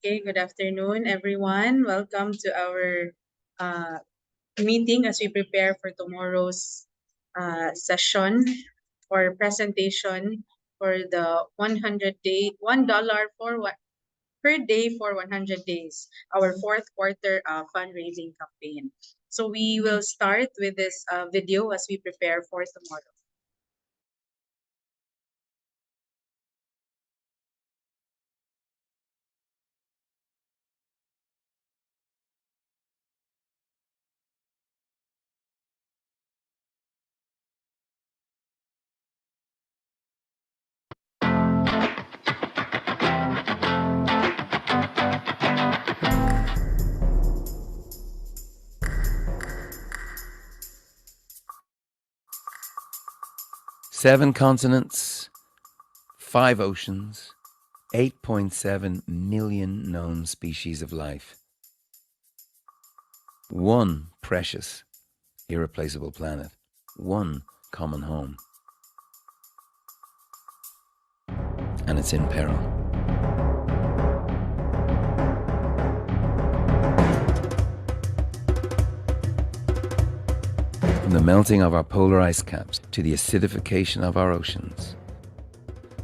Okay, good afternoon, everyone. Welcome to our meeting as we prepare for tomorrow's session or presentation for the 100 day, $1 for what per day for 100 days, our fourth quarter fundraising campaign. So we will start with this video as we prepare for tomorrow. Seven continents, 5 oceans, 8.7 million known species of life. One precious, irreplaceable planet. One common home. And it's in peril. From the melting of our polar ice caps to the acidification of our oceans,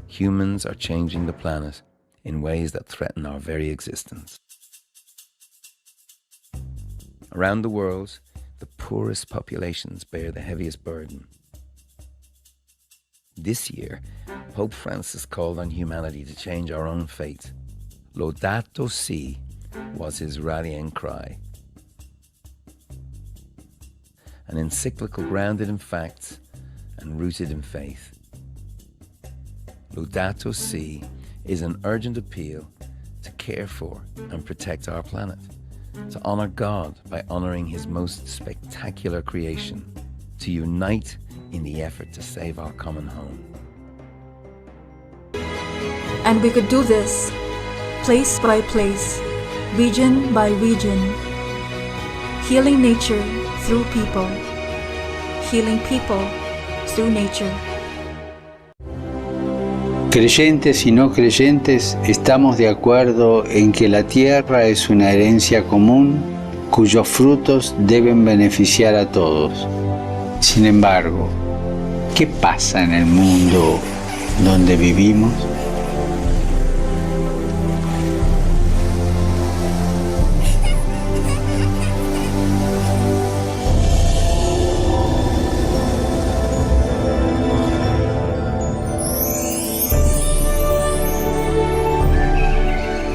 humans are changing the planet in ways that threaten our very existence. Around the world, the poorest populations bear the heaviest burden. This year, Pope Francis called on humanity to change our own fate. Laudato Si was his rallying cry. An encyclical grounded in facts and rooted in faith. Laudato Si is an urgent appeal to care for and protect our planet, to honor God by honoring his most spectacular creation, to unite in the effort to save our common home. And we could do this, place by place, region by region, healing nature through people, healing people through nature. Creyentes y no creyentes, estamos de acuerdo en que la tierra es una herencia común cuyos frutos deben beneficiar a todos. Sin embargo, ¿qué pasa en el mundo donde vivimos?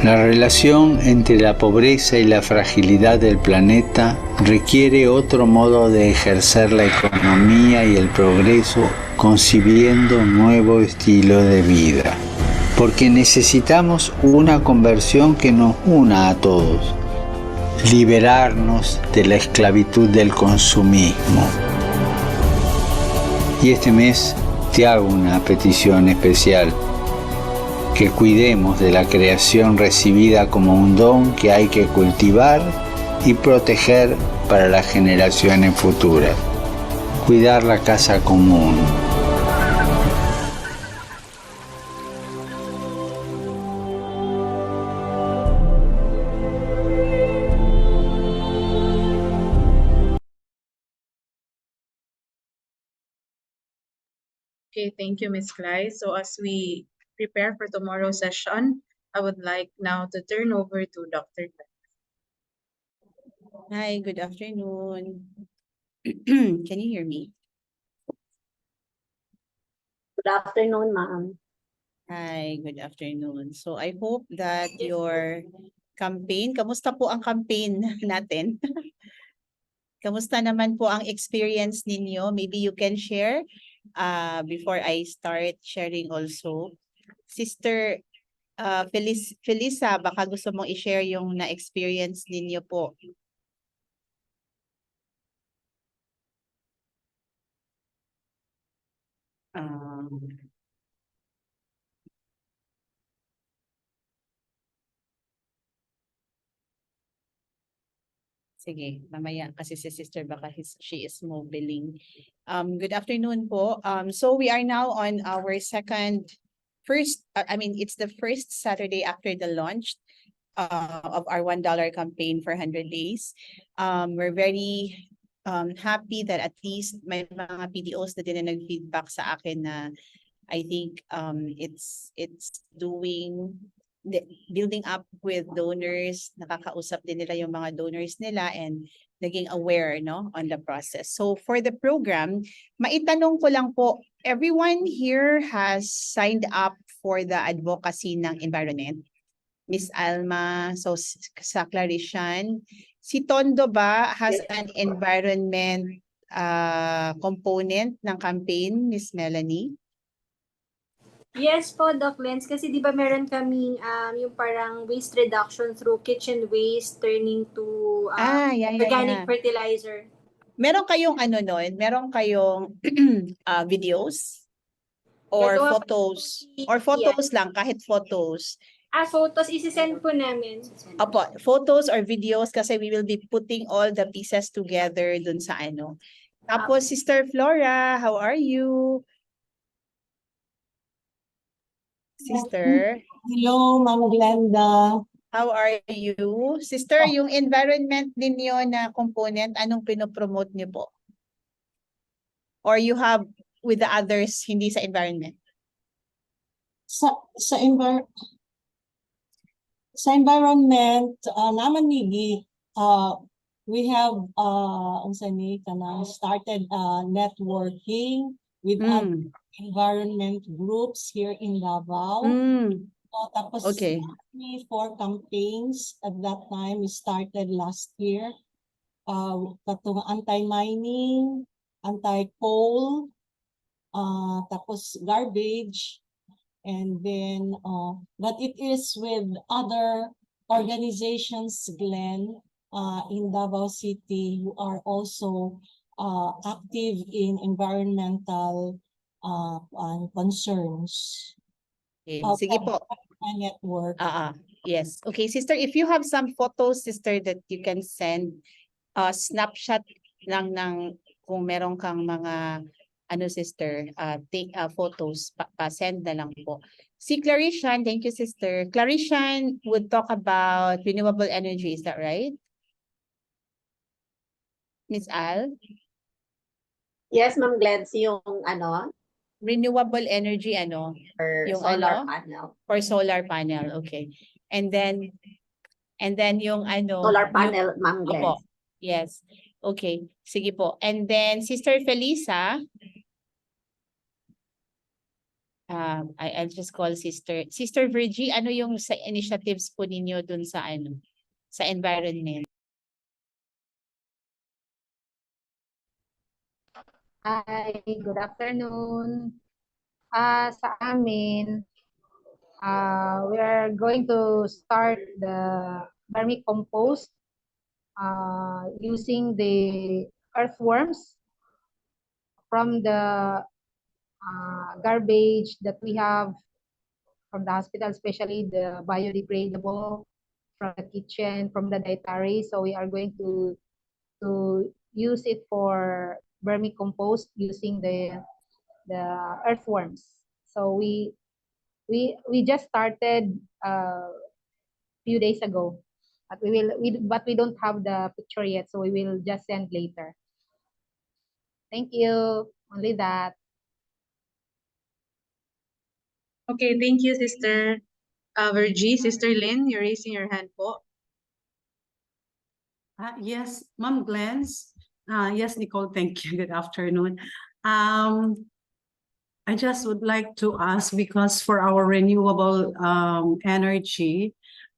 La relación entre la pobreza y la fragilidad del planeta requiere otro modo de ejercer la economía y el progreso, concibiendo un nuevo estilo de vida. Porque necesitamos una conversión que nos una a todos, liberarnos de la esclavitud del consumismo. Y este mes te hago una petición especial. Que cuidemos de la creación recibida como un don que hay que cultivar y proteger para las generaciones futuras. Cuidar la casa común. Okay, thank you, Ms. Clay. So as we prepare for tomorrow's session, I would like now to turn over to Dr. Clay. Hi, good afternoon. Can you hear me? Good afternoon, ma'am. Hi, good afternoon. So I hope that your campaign, kamusta po ang campaign natin? Kamusta naman po ang experience ninyo? Maybe you can share before I start sharing also. Sister Felisa, baka gusto mong i-share yung na-experience ninyo po. Sige, mamaya kasi si sister baka she is mobiling. Good afternoon po. So we are now on our it's the first Saturday after the launch. of our $1 campaign for 100 days. We're very happy that at least may mga PDOs na din na nag-feedback sa akin na I think it's building up with donors, nakakausap din nila yung mga donors nila and naging aware no on the process. So for the program, maitanong ko lang po, everyone here has signed up for the advocacy ng environment? Miss Alma, so sa Clarishan, si Tondo ba has an environment component ng campaign, Miss Melanie? Yes po, Doc Lens. Kasi di ba meron kaming yung parang waste reduction through kitchen waste turning to organic fertilizer. Meron kayong ano nun? Meron kayong videos? Or photos? Or photos lang, kahit photos? Photos, isi-send po namin. Opo, photos or videos kasi we will be putting all the pieces together dun sa ano. Tapos, Sister Flora, how are you? Sister? Hello, Ma'am Glenda. How are you? Sister, yung environment ninyo na component, anong pinopromote niyo po? Or you have with the others, hindi sa environment? Sa environment, naman nigi, we have started networking with other environment groups here in Davao. So, tapos for campaigns at that time, we started last year. Katong anti-mining, anti-coal, tapos garbage, and then but it is with other organizations, Glenn, in Davao City, who are also active in environmental concerns. Sige po. Network. Yes. Okay, sister, if you have some photos, sister, that you can send snapshot lang ng kung meron kang mga sister, take photos, pa-send na lang po. Si Clarishan, thank you, sister. Clarishan would talk about renewable energy, is that right? Miss Al? Yes, Ma'am Glens, yung Renewable energy, or yung solar panel. or solar panel, okay. And then yung Solar panel, Ma'am Glens. Opo. Yes. Okay. Sige po. And then Sister Felisa, I'll just call Sister Virgie, ano yung sa initiatives po ninyo dun sa sa environment? Hi, good afternoon. Sa amin, we are going to start the vermicompost using the earthworms from the garbage that we have from the hospital, especially the biodegradable from the kitchen, from the dietary. So we are going to use it for vermicompost using the earthworms. So we just started few days ago, but we don't have the picture yet, so we will just send later. Thank you. Only that. Okay, thank you, Sister Virgie. Sister Lynn, you're raising your hand po. Yes, Ma'am Glens. Yes, Nicole, thank you. Good afternoon. I just would like to ask, because for our renewable energy,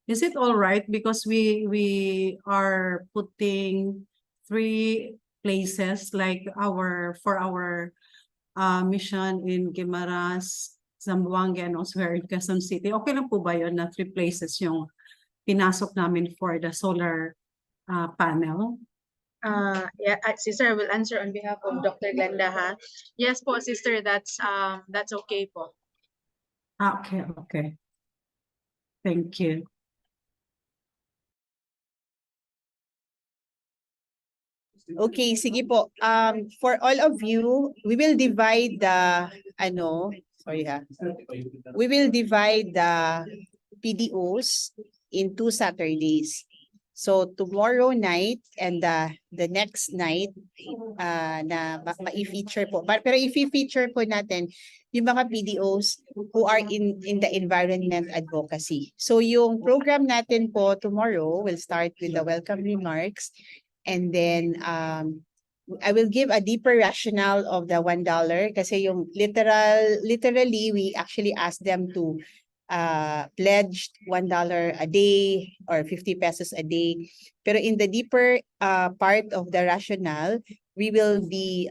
is it all right? Because we are putting 3 places like for our mission in Guimaras, Zamboanga, and also here in Quezon City. Okay lang po ba yun na 3 places yung pinasok namin for the solar panel? Yeah, Sister, I will answer on behalf of Dr. Glenda, ha? Yes po, Sister, that's okay po. Okay. Thank you. Okay, sige po. For all of you, we will divide the we will divide the PDOs in 2 Saturdays. So tomorrow night and the next night na ma-feature po. Pero i-feature po natin yung mga PDOs who are in the environment advocacy. So yung program natin po tomorrow will start with the welcome remarks, and then I will give a deeper rationale of the $1 kasi yung literally we actually asked them to pledged $1 a day or 50 pesos a day. Pero in the deeper part of the rationale, we will be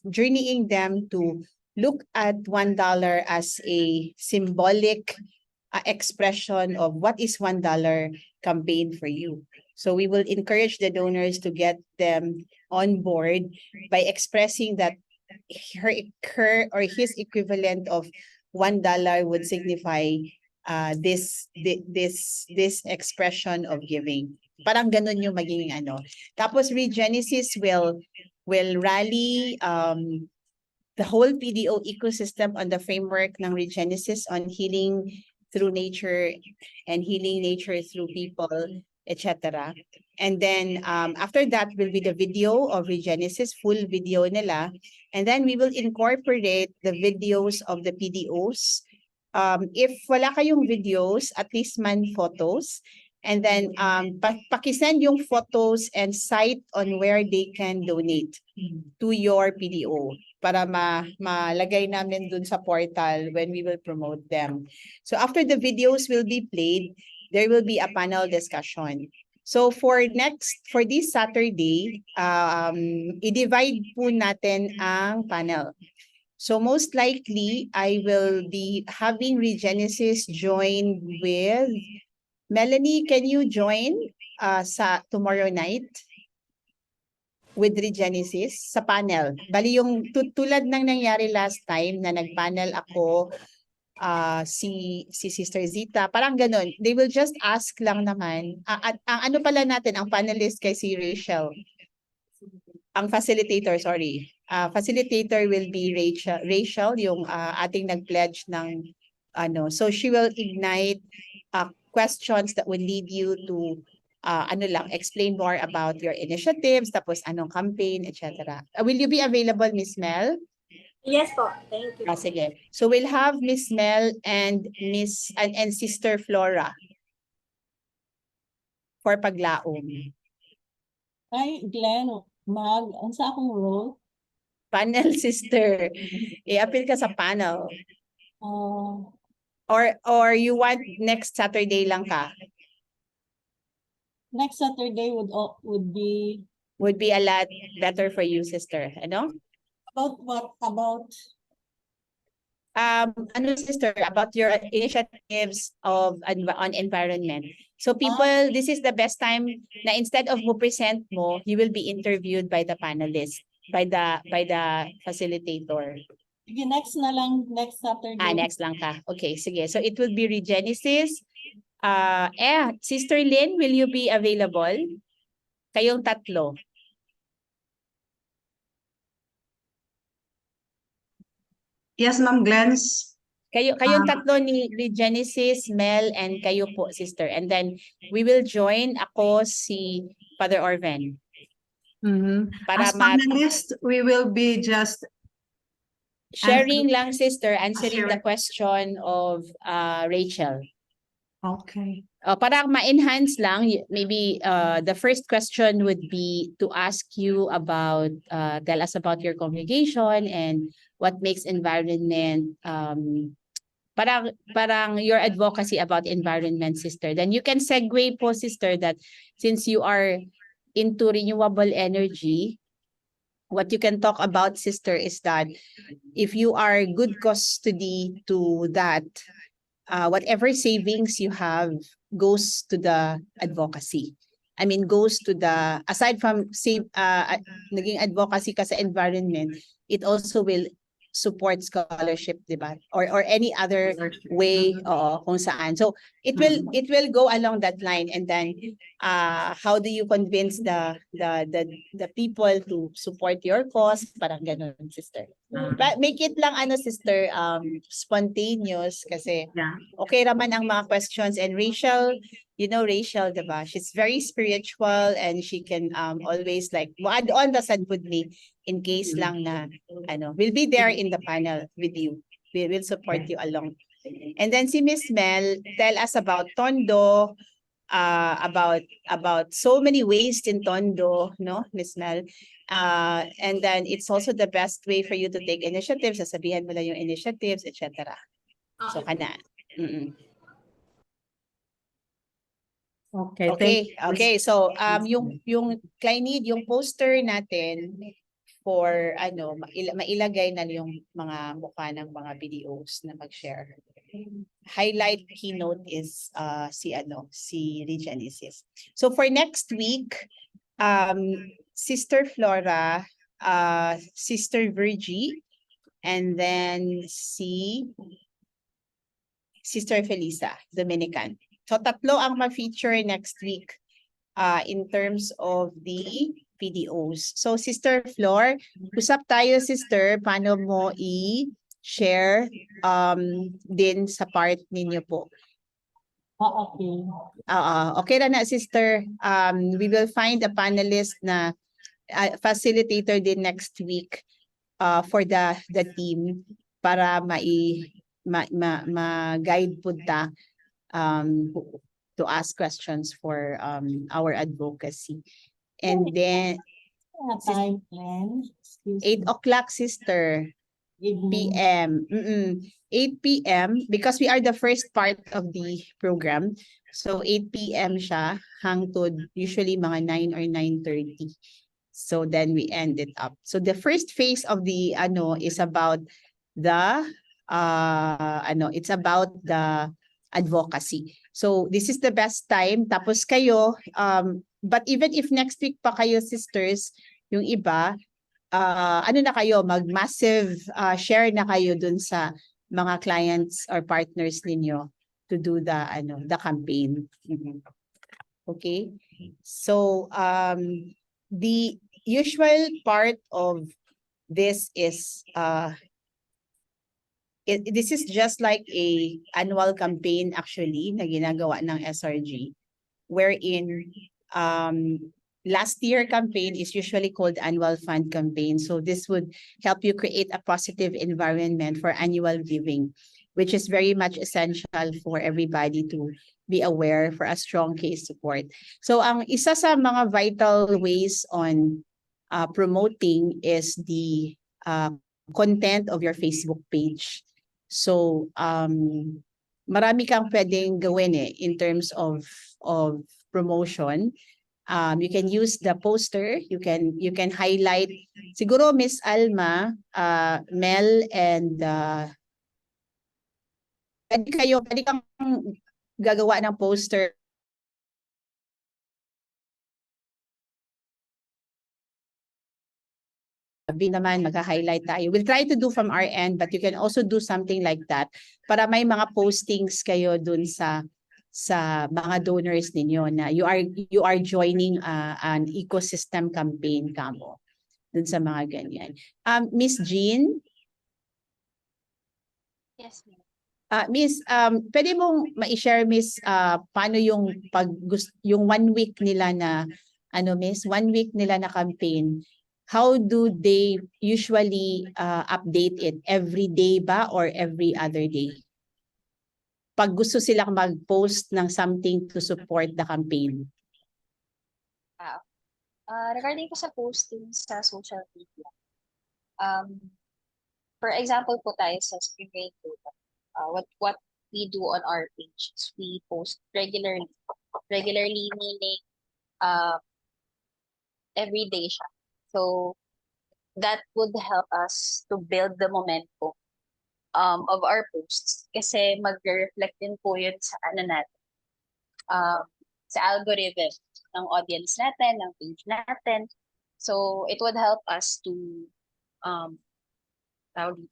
journeying them to look at $1 as a symbolic expression of what is $1 campaign for you. So we will encourage the donors to get them on board by expressing that her or his equivalent of $1 would signify this expression of giving. Parang ganun yung magiging ano. Tapos Regenesis will rally the whole PDO ecosystem on the framework ng Regenesis on healing through nature and healing nature through people, etc. And then after that will be the video of Regenesis, full video nila. And then we will incorporate the videos of the PDOs. If wala kayong videos, at least man photos. And then pakisend yung photos and site on where they can donate to your PDO para malagay namin dun sa portal when we will promote them. So after the videos will be played, there will be a panel discussion. So for this Saturday, i-divide po natin ang panel. So most likely, I will be having Regenesis join with Melanie. Can you join sa tomorrow night with Regenesis sa panel? Bali yung tulad ng nangyari last time na nag-panel ako, si Sister Zita, parang ganun. They will just ask lang naman. Ang ano pala natin, ang panelist kay si Rachel. Ang facilitator, sorry. Facilitator will be Rachel, yung ating nag-pledge ng ano. So she will ignite questions that will lead you to explain more about your initiatives, tapos anong campaign, etc. Will you be available, Miss Mel? Yes po, thank you. Sige. So we'll have Miss Mel and Sister Flora for paglaom. Ay, Glenn, ang sa akong role? Panel sister. I-appeal ka sa panel. Or you want next Saturday lang ka? Next Saturday would be a lot better for you, sister. Ano? about what? About sister, about your initiatives on environment. So people, this is the best time na instead of mo present mo, you will be interviewed by the panelist, by the facilitator. Sige, next na lang, next Saturday. Next lang ka. Okay, sige. So it will be Regenesis. Sister Lynn, will you be available? Kayong tatlo. Yes, Ma'am Glens. Kayong tatlo ni Genesis, Mel, and kayo po, sister. And then we will join ako si Father Orven. Para as panelist, we will be just sharing lang, sister, answering the question of Rachel. Okay. Para ma-enhance lang, maybe the first question would be to ask you about, tell us about your congregation and what makes environment, parang your advocacy about environment, sister. Then you can segue po, sister, that since you are into renewable energy, what you can talk about, sister, is that if you are good custody to that, whatever savings you have goes to the advocacy. I mean, goes to the, aside from naging advocacy ka sa environment, it also will support scholarship, diba? Or any other way, kung saan. So it will go along that line. And then how do you convince the people to support your cause? Parang ganun, sister. Make it lang sister, spontaneous kasi Yeah. okay naman ang mga questions. And Rachel, you know Rachel, diba? She's very spiritual and she can always like add on the Sanbudni in case lang na we'll be there in the panel with you. We will support you along. And then si Miss Mel, tell us about Tondo, about so many ways in Tondo, no, Miss Mel. And then it's also the best way for you to take initiatives. Sasabihan mo lang yung initiatives, etc. So kana. Okay, Okay. So yung Clynid, yung poster natin for mailagay na yung mga mukha ng mga PDOs na mag-share. Highlight keynote is si Regine Isis. So for next week, Sister Flora, Sister Virgie, and then si Sister Felisa, Dominican. So tatlo ang ma-feature next week in terms of the PDOs. So Sister Flor, usap tayo sister, paano mo i-share din sa part ninyo po. Okay. Okay na sister. We will find a panelist na facilitator din next week for the team para ma-guide po ta to ask questions for our advocacy. And then Time plan. 8 o'clock sister. PM. 8 PM because we are the first part of the program. So 8 PM siya hangtod usually mga 9 or 9:30. So then we end it up. So the first phase of the is about the it's about the advocacy. So this is the best time. Tapos kayo but even if next week pa kayo sisters, yung iba na kayo, mag-massive share na kayo dun sa mga clients or partners ninyo to do the campaign. Okay? So, the usual part of this is this is just like a annual campaign actually na ginagawa ng SRG, wherein last year campaign is usually called annual fund campaign. So this would help you create a positive environment for annual giving, which is very much essential for everybody to be aware for a strong case support. So ang isa sa mga vital ways on promoting is the content of your Facebook page. So marami kang pwedeng gawin in terms of promotion. You can use the poster, you can highlight siguro Miss Alma, Mel, and pwede kang gagawa ng poster. Sabi naman, magka-highlight tayo. We'll try to do from our end, but you can also do something like that para may mga postings kayo dun sa mga donors ninyo na you are joining an ecosystem campaign kamo dun sa mga ganyan. Miss Jean? Yes, ma'am. Miss, pwede mong ma-share Miss paano yung yung 1 week nila na Miss, 1 week nila na campaign. How do they usually update it? Every day ba or every other day? Pag gusto silang mag-post ng something to support the campaign. Regarding po sa posting sa social media, for example po tayo sa Spring Rain Program, what we do on our page is we post regularly. Regularly meaning every day siya. So that would help us to build the momentum of our posts kasi mag-reflect din po yun sa natin, sa algorithm ng audience natin, ng page natin. So it would help us to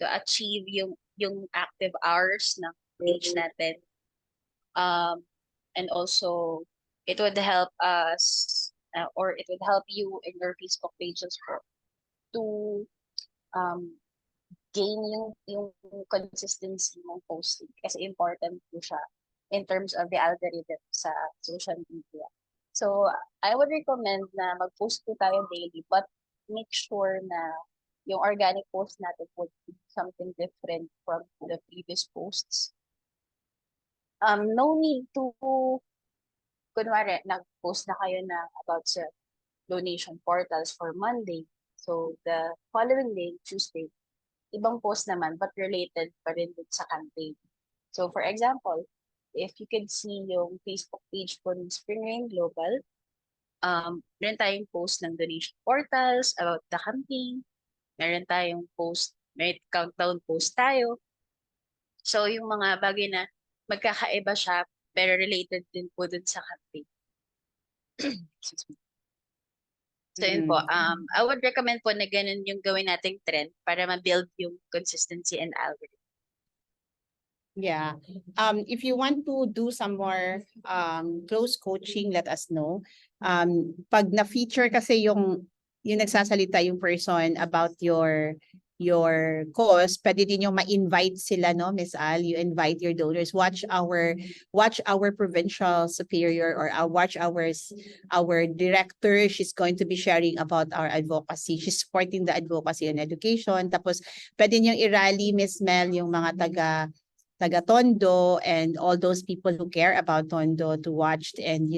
achieve yung active hours ng page natin. And also it would help us or it would help you in your Facebook pages to gain yung consistency ng posting kasi important po siya in terms of the algorithm sa social media. So, I would recommend na mag-post po tayo daily but make sure na yung organic post natin would be something different from the previous posts. No need to, kunwari, nag-post na kayo na about sa donation portals for Monday. So, the following day, Tuesday, ibang post naman but related pa rin dun sa campaign. So, for example, if you could see yung Facebook page po ng Spring Rain Global, meron tayong post ng donation portals about the campaign. Meron tayong post, may countdown post tayo. So, yung mga bagay na magkakaiba siya pero related din po dun sa campaign. Excuse me. So, yun po. I would recommend po na ganun yung gawin nating trend para ma-build yung consistency and algorithm. Yeah. If you want to do some more close coaching, let us know. Pag na-feature kasi yung nagsasalita yung person about your cause, pwede din yung ma-invite sila, no, Miss Al, you invite your donors. Watch our provincial superior or watch our director. She's going to be sharing about our advocacy. She's supporting the advocacy and education. Tapos pwede niyong i-rally, Miss Mel, yung mga taga Tondo and all those people who care about Tondo to watch and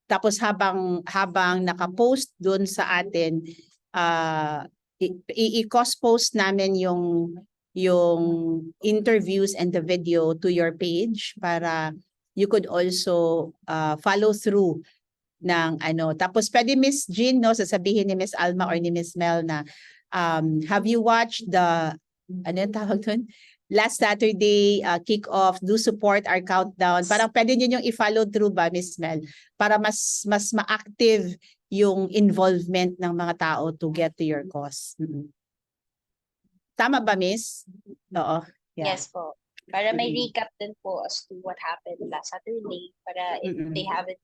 tapos habang naka-post doon sa atin, i-cost post namin yung interviews and the video to your page para you could also follow through ng tapos pwede Miss Jean, no, sasabihin ni Miss Alma or ni Miss Mel na have you watched the tawag doon? Last Saturday, kick-off, do support our countdown. Parang pwede nyo yung i-follow through ba, Miss Mel? Para mas ma-active yung involvement ng mga tao to get to your cause. Tama ba, Miss? Oo. Yeah. Yes po. Para may recap din po as to what happened last Saturday. Para if they haven't,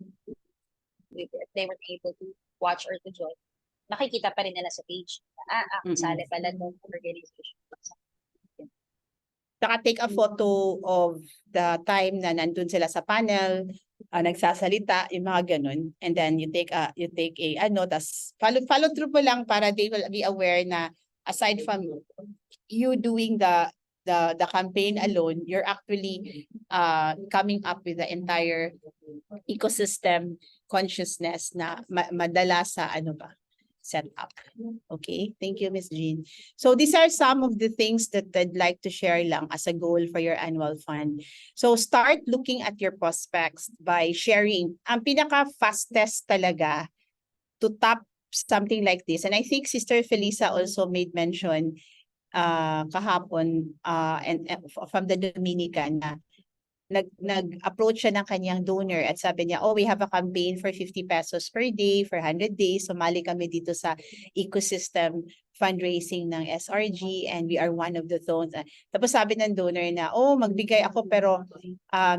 if they weren't able to watch or to join, makikita pa rin nila sa page. Kasali pala ng organization. Saka take a photo of the time na nandun sila sa panel, nagsasalita, yung mga ganun. And then you take a tas follow through po lang para they will be aware na aside from you doing the campaign alone, you're actually coming up with the entire ecosystem consciousness na madala sa set up. Okay, thank you, Ms. Jean. So these are some of the things that I'd like to share lang as a goal for your annual fund. So start looking at your prospects by sharing. Ang pinaka-fastest talaga to tap something like this. And I think Sister Felisa also made mention kahapon and from the Dominican na nag-approach siya ng kanyang donor at sabi niya, we have a campaign for 50 pesos per day for 100 days. Sumali kami dito sa ecosystem fundraising ng SRG and we are one of the zones. Tapos sabi ng donor na, magbigay ako pero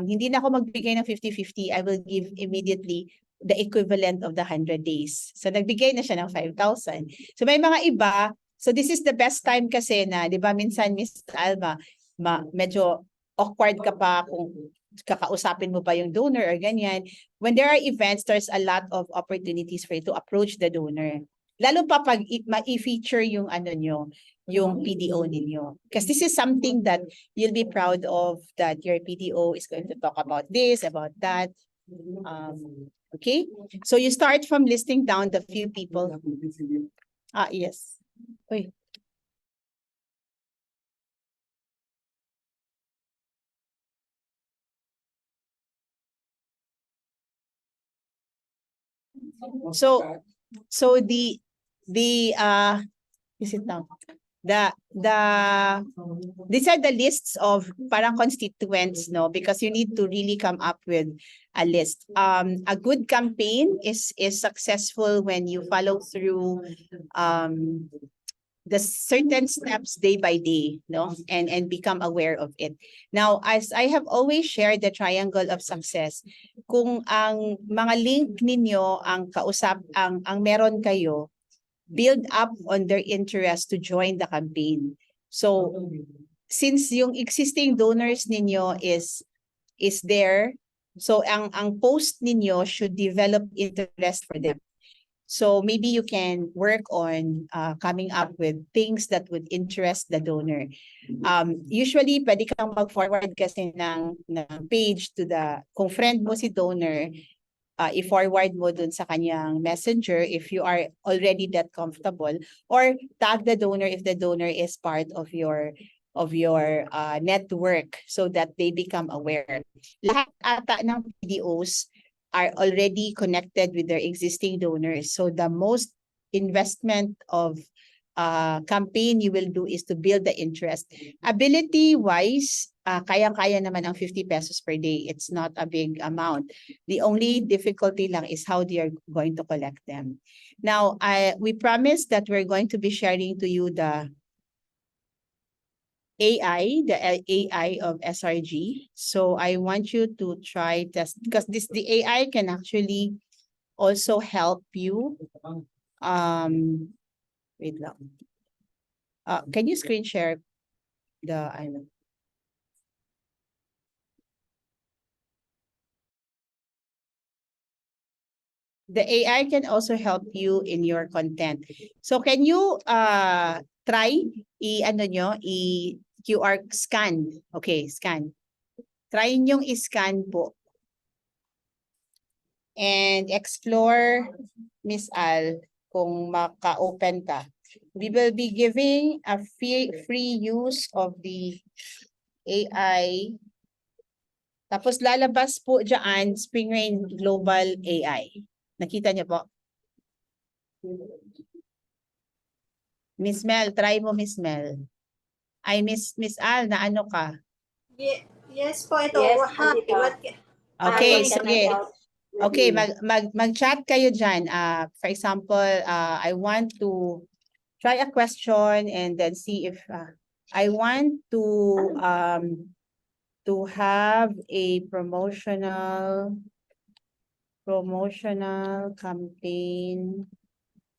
hindi na ako magbigay ng 50-50. I will give immediately the equivalent of the 100 days. So nagbigay na siya ng 5,000. So may mga iba, so this is the best time kasi na, di ba minsan Miss Alma, medyo awkward ka pa kung kakausapin mo pa yung donor or ganyan. When there are events, there's a lot of opportunities for you to approach the donor. Lalo pa pag ma-feature yung yung PDO ninyo. Because this is something that you'll be proud of, that your PDO is going to talk about this, about that. Okay? So you start from listing down the few people. Yes. Uy. So the is it now? These are the lists of parang constituents, no, because you need to really come up with a list. A good campaign is successful when you follow through the certain steps day by day, no, and become aware of it. Now, as I have always shared the triangle of success, kung ang mga link ninyo ang meron kayo, build up on their interest to join the campaign. So since yung existing donors ninyo is there, so ang post ninyo should develop interest for them. So maybe you can work on coming up with things that would interest the donor. Usually, pwede kang mag-forward kasi ng page to kung friend mo si donor, i-forward mo dun sa kanyang messenger if you are already that comfortable, or tag the donor if the donor is part of your network so that they become aware. Lahat ata ng PDOs are already connected with their existing donors. So the most investment of campaign you will do is to build the interest. Ability-wise, kayang-kaya naman ang 50 pesos per day. It's not a big amount. The only difficulty lang is how they are going to collect them. Now, we promise that we're going to be sharing to you the AI of SRG. So I want you to try test, because the AI can actually also help you. Wait lang. Can you screen share the item? The AI can also help you in your content. So can you try QR scan? Okay, scan. Try nyong i-scan po. And explore, Miss Al, kung maka-open ka. We will be giving a free use of the AI. Tapos lalabas po dyan, Spring Rain Global AI. Nakita niyo po? Miss Mel, try mo Miss Mel. Ay, Miss Al, na ano ka? Yes po, ito. Yes, Okay, sige. Okay, mag-chat kayo dyan. For example, I want to try a question and then see if I want to have a promotional campaign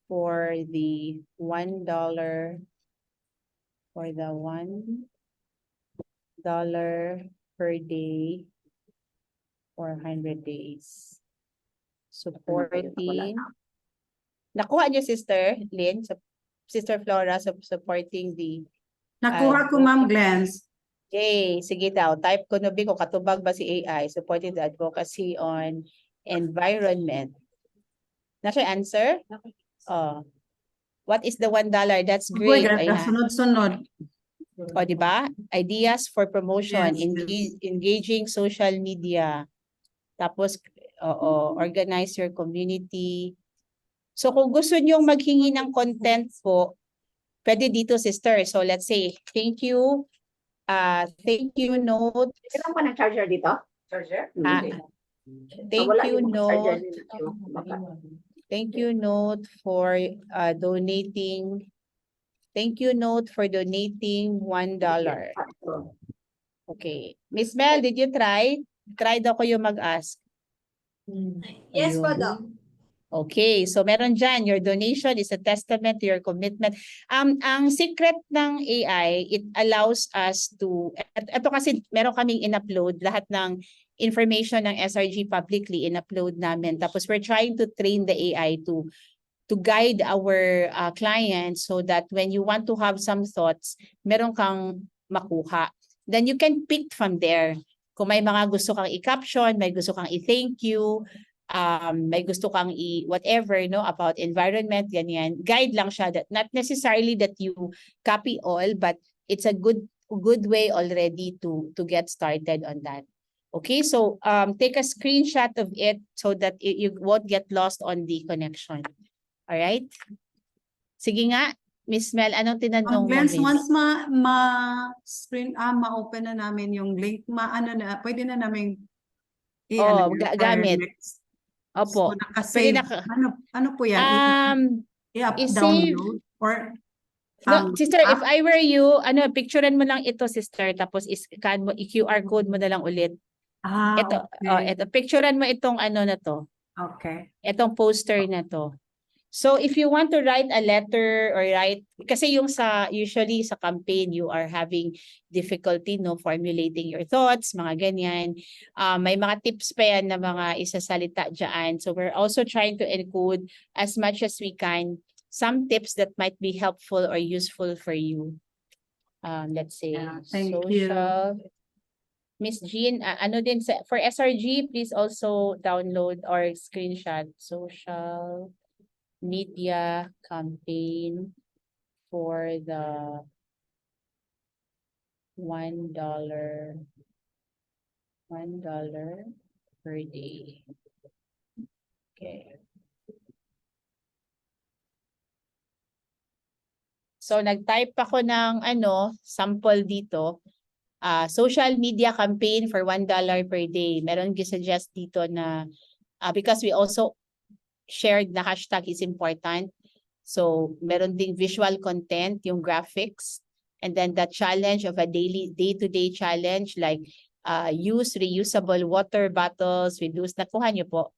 for the $1 per day for 100 days. Supporting. Nakuha niyo, Sister Lynn, Sister Flora, supporting the... Nakuha ko, Ma'am Glenn. Okay, sige daw. Type ko nubi ko katubag ba si AI, supporting the advocacy on environment. Nasa answer? Oh. What is the $1? That's great. Sunod-sunod. O, di ba? Ideas for promotion, Yes. engaging social media. Tapos, organize your community. So, kung gusto nyong maghingi ng content po, pwede dito, sister. So, let's say, thank you note. Kailan pa ng charger dito? Charger? Thank you note. Thank you note for donating. Thank you note for donating $1. Okay. Miss Mel, did you try? Try daw ko yung mag-ask. Yes po, Doc. Okay, so meron dyan, your donation is a testament to your commitment. Ang secret ng AI, it allows us to, ito kasi meron kaming in-upload, lahat ng information ng SRG publicly in-upload namin. Tapos we're trying to train the AI to guide our clients so that when you want to have some thoughts, meron kang makuha. Then you can pick from there. Kung may mga gusto kang i-caption, may gusto kang i-thank you, may gusto kang whatever about environment, ganyan. Guide lang siya, that not necessarily that you copy all, but it's a good way already to get started on that. Okay, so take a screenshot of it so that you won't get lost on the connection. All right? Sige nga, Miss Mel, anong tinanong mo, Glenn, Miss? once ma-screen, ma-open na namin yung link, pwede na namin gamit. Opo. So, nakasave. Ano po yan? I-download? Or no, sister, if I were you, picturean mo lang ito, sister, tapos i-scan mo, i-QR code mo na lang ulit. Ito, okay. ito, picturean mo itong na to. Okay. Itong poster na to. So if you want to write a letter or kasi yung usually sa campaign, you are having difficulty formulating your thoughts, mga ganyan. May mga tips pa yan na mga isasalita dyan. So we're also trying to include as much as we can some tips that might be helpful or useful for you. Let's say Thank social. you. Miss Jean, for SRG, please also download or screenshot social media campaign for the $1 per day. Okay. So nag-type ako ng sample dito. Social media campaign for $1 per day. Meron gisuggest dito na because we also shared na hashtag is important. So meron ding visual content, yung graphics, and then the challenge of a day-to-day challenge like use reusable water bottles, reduce, nakuha nyo po.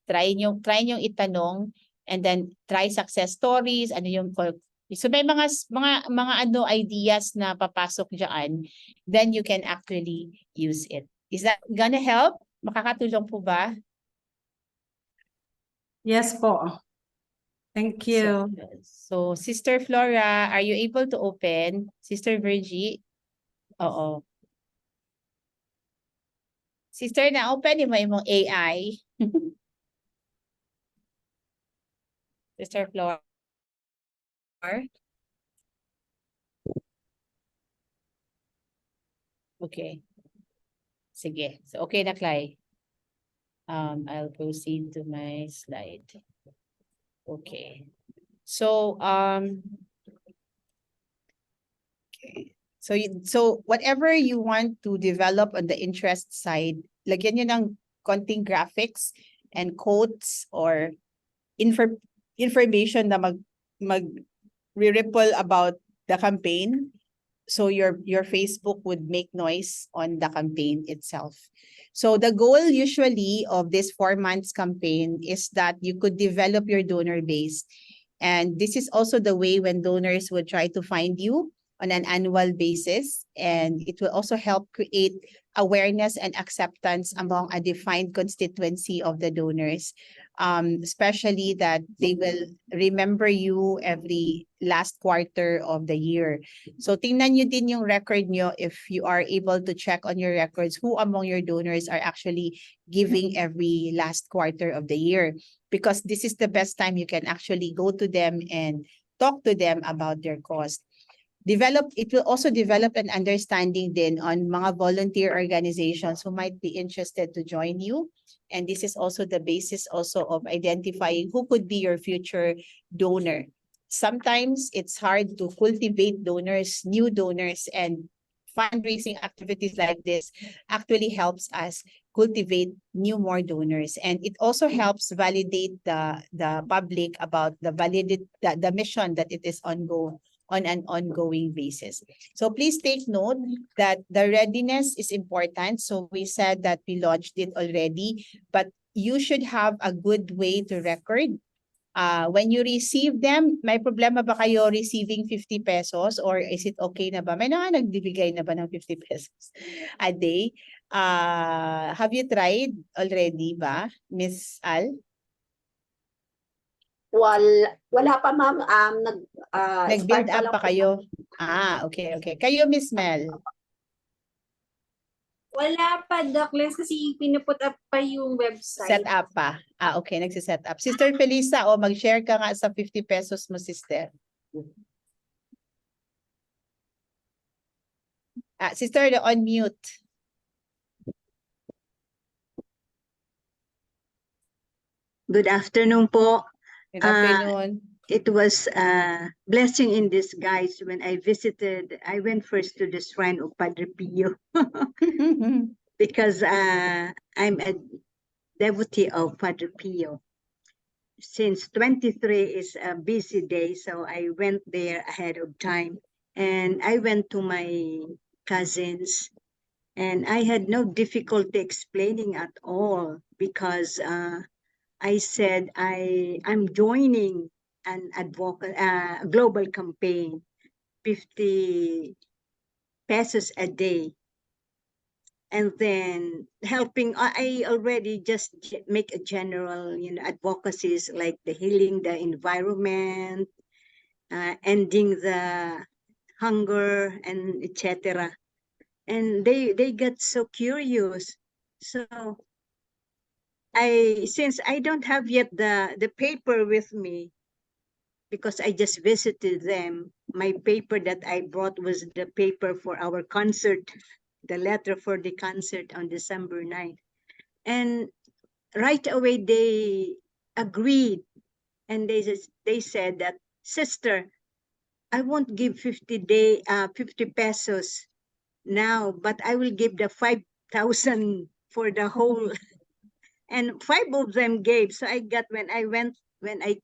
Try nyo itanong, and then try success stories, so may mga ideas na papasok diyan, then you can actually use it. Is that gonna help? Makakatulong po ba? Yes po. Thank you. So Sister Flora, are you able to open? Sister Virgie? Oo. Sister, na-open mo yung AI. Sister Flora? Okay. Sige. So okay na, Clay. I'll proceed to my slide. Okay. So okay. So whatever you want to develop on the interest side, lagyan nyo ng konting graphics and quotes or information na mag-ripple about the campaign. So your Facebook would make noise on the campaign itself. So the goal usually of this 4 months campaign is that you could develop your donor base. And this is also the way when donors would try to find you on an annual basis. And it will also help create awareness and acceptance among a defined constituency of the donors. Especially that they will remember you every last quarter of the year. So tingnan nyo din yung record nyo if you are able to check on your records who among your donors are actually giving every last quarter of the year. Because this is the best time you can actually go to them and talk to them about their cause. It will also develop an understanding then on mga volunteer organizations who might be interested to join you. And this is also the basis also of identifying who could be your future donor. Sometimes it's hard to cultivate donors, new donors, and fundraising activities like this actually helps us cultivate more donors. And it also helps validate the public about the mission that it is on an ongoing basis. So please take note that the readiness is important. So we said that we launched it already, but you should have a good way to record. When you receive them, may problema ba kayo receiving 50 pesos or is it okay na ba? May nagbibigay na ba ng 50 pesos a day? Have you tried already ba, Miss Al? Wala pa, ma'am. Nag-build up pa kayo? Okay. Kayo, Miss Mel? Wala pa, Doc Lens, kasi pinuput up pa yung website. Set up pa? Okay, nagsiset up. Sister Felisa, mag-share ka nga sa 50 pesos mo, sister. Sister, on mute. Good afternoon po. Good afternoon. It was a blessing in disguise when I went first to the shrine of Padre Pio because I'm a devotee of Padre Pio. Since 23 is a busy day, so I went there ahead of time. And I went to my cousins and I had no difficulty explaining at all because I said I'm joining an global campaign, 50 pesos a day. And then helping, I already just make a general, advocacies like the healing the environment, ending the hunger, and etc. And they got so curious. So since I don't have yet the paper with me, because I just visited them, my paper that I brought was the paper for our concert, the letter for the concert on December 9th. And right away they agreed, and they said that, sister, I won't give 50 pesos now, but I will give the 5,000 for the whole. And 5 of them gave. So I got, when I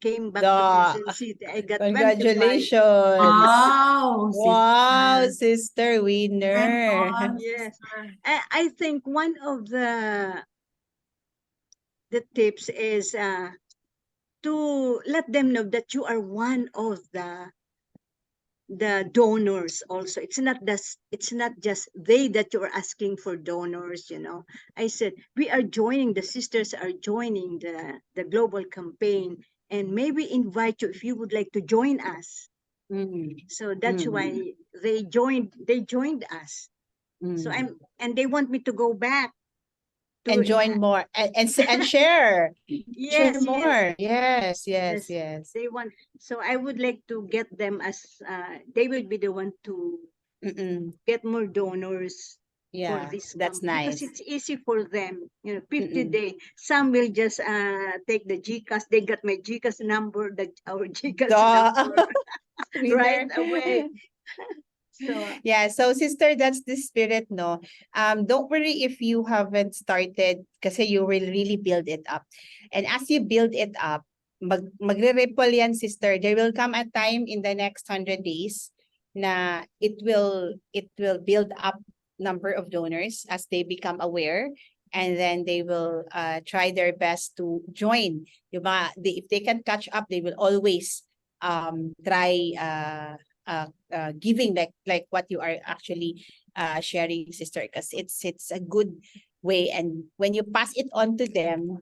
came back to Quezon City, I got 25. Congratulations. Wow, Wow, sister. sister winner. On, Yes. sister. I think one of the tips is to let them know that you are one of the donors also. It's not just they that you are asking for donors. I said we are joining, the sisters are joining the global campaign, and maybe invite you if you would like to join us. So that's why they joined us. So and they want me to go back to And join more and share. Share yes, more. Yes. they want. So I would like to get them as they will be the one to get more donors for Yeah, this that's because nice. it's easy for them. 50 day. Some will just take the GCash. They got my GCash number, our GCash number right away. So Yeah, so sister, that's the spirit, no? Don't worry if you haven't started kasi you will really build it up. And as you build it up, magre-ripple yan, sister. There will come a time in the next 100 days na it will build up number of donors as they become aware, and then they will try their best to join. If they can catch up, they will always try giving like what you are actually sharing, sister, because it's a good way, and when you pass it on to them,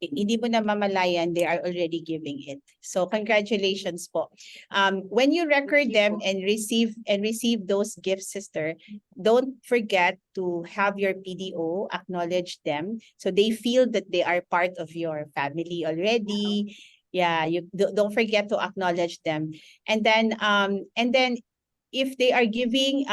hindi mo na mamalayan they are already giving it. So congratulations po. When you record them and receive those gifts, sister, don't forget to have your PDO acknowledge them so they feel that they are part of your family already. Yeah, you don't forget to acknowledge them. And then if they are giving,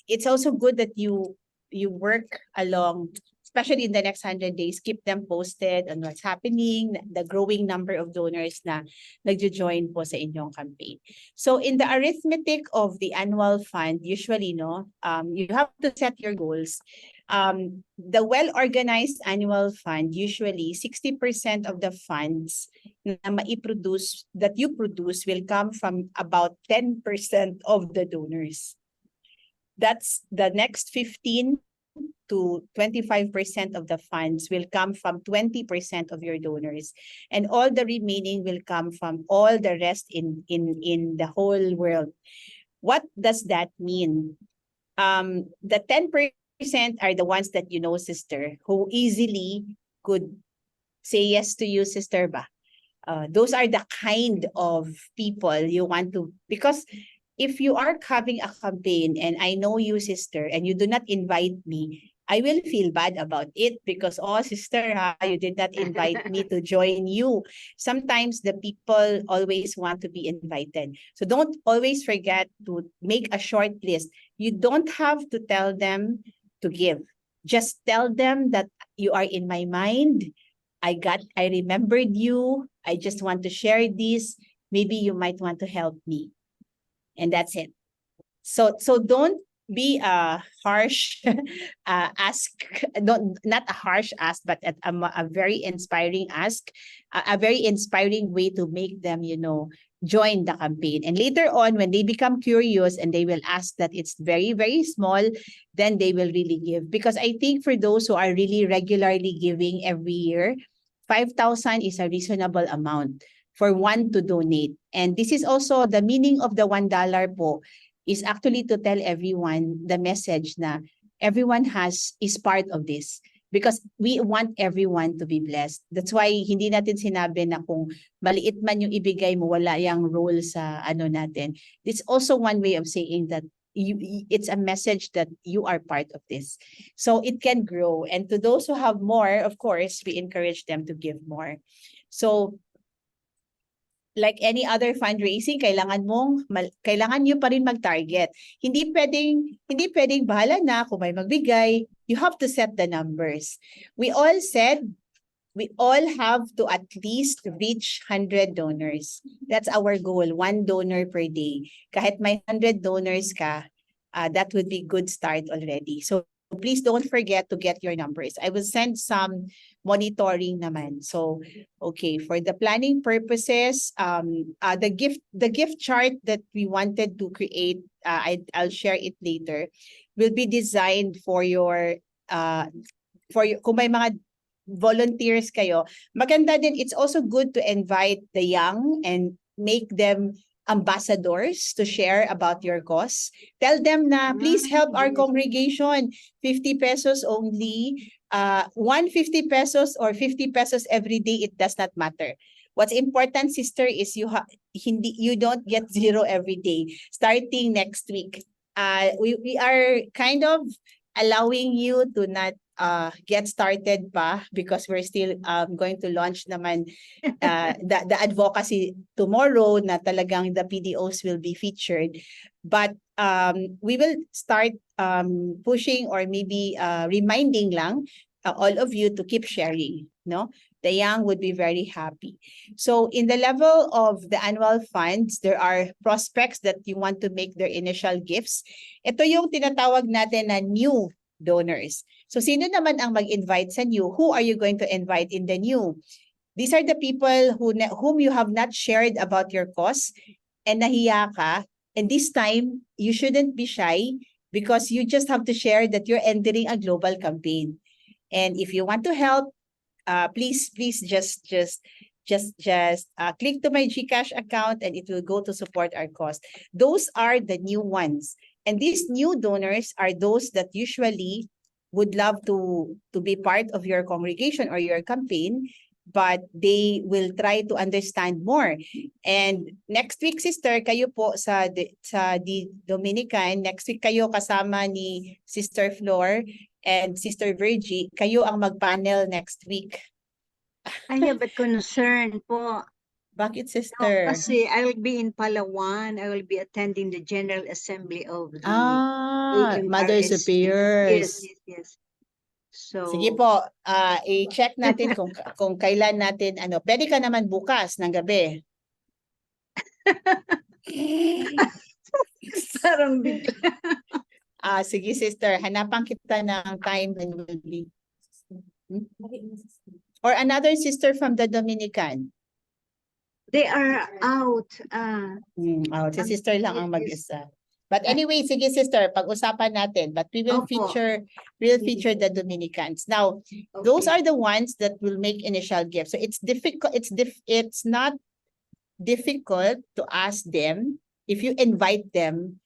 it's also good that you work along, especially in the next 100 days, keep them posted on what's happening, the growing number of donors na nagjo-join po sa inyong campaign. So in the arithmetic of the annual fund, usually, you have to set your goals. The well-organized annual fund, usually 60% of the funds na that you produce will come from about 10% of the donors. That's the next 15 to 25% of the funds will come from 20% of your donors, and all the remaining will come from all the rest in the whole world. What does that mean? The 10% are the ones that you know, sister, who easily could say yes to you, sister ba? Those are the kind of people you want to, because if you are having a campaign and I know you, sister, and you do not invite me, I will feel bad about it because, oh, sister, you did not invite me to join you. Sometimes the people always want to be invited. So don't always forget to make a short list. You don't have to tell them to give. Just tell them that you are in my mind. I remembered you. I just want to share this. Maybe you might want to help me. And that's it. So don't be a harsh ask, not a harsh ask, but a very inspiring ask, a very inspiring way to make them, join the campaign. And later on, when they become curious and they will ask that it's very, very small, then they will really give. Because I think for those who are really regularly giving every year, 5,000 is a reasonable amount for one to donate. And this is also the meaning of the $1 po is actually to tell everyone the message na everyone is part of this. Because we want everyone to be blessed. That's why hindi natin sinabi na kung maliit man yung ibigay mo, wala yung role sa ano natin. It's also one way of saying that it's a message that you are part of this. So it can grow. And to those who have more, of course, we encourage them to give more. So like any other fundraising, kailangan nyo pa rin mag-target. Hindi pwedeng bahala na kung may magbigay. You have to set the numbers. We all said we all have to at least reach 100 donors. That's our goal, 1 donor per day. Kahit may 100 donors ka, that would be good start already. So please don't forget to get your numbers. I will send some monitoring naman. So, okay, for the planning purposes, the gift chart that we wanted to create, I'll share it later, will be designed for your kung may mga volunteers kayo. Maganda din, it's also good to invite the young and make them ambassadors to share about your cause. Tell them na please help our congregation. 50 pesos only. 150 pesos or 50 pesos every day, it does not matter. What's important, sister, is you don't get zero every day. Starting next week, we are kind of allowing you to not get started pa because we're still going to launch naman the advocacy tomorrow na talagang the PDOs will be featured. But we will start pushing or maybe reminding lang all of you to keep sharing, no? The young would be very happy. So in the level of the annual funds, there are prospects that you want to make their initial gifts. Ito yung tinatawag natin na new donors. So sino naman ang mag-invite sa new? Who are you going to invite in the new? These are the people whom you have not shared about your cause and nahiya ka. And this time, you shouldn't be shy because you just have to share that you're entering a global campaign. And if you want to help, please just click to my GCash account and it will go to support our cause. Those are the new ones. And these new donors are those that usually would love to be part of your congregation or your campaign, but they will try to understand more. And next week, sister, kayo po sa Dominican, next week kayo kasama ni Sister Flor and Sister Virgie, kayo ang mag-panel next week. I have a concern po. Bakit, sister? Kasi I will be in Palawan. I will be attending the General Assembly of the Mother AMRSC. Superiors. Yes. So, sige po, i-check natin kung kailan natin, pwede ka naman bukas ng gabi. parang bigla. Sige, sister, hanapan kita ng time when will be. Or another sister from the Dominican. They are out. Si sister lang ang mag-isa. But anyway, sige sister, pag-usapan natin. But we will feature the Dominicans. Now, those are the ones that will make initial gifts. So it's difficult. It's not difficult to ask them if you invite them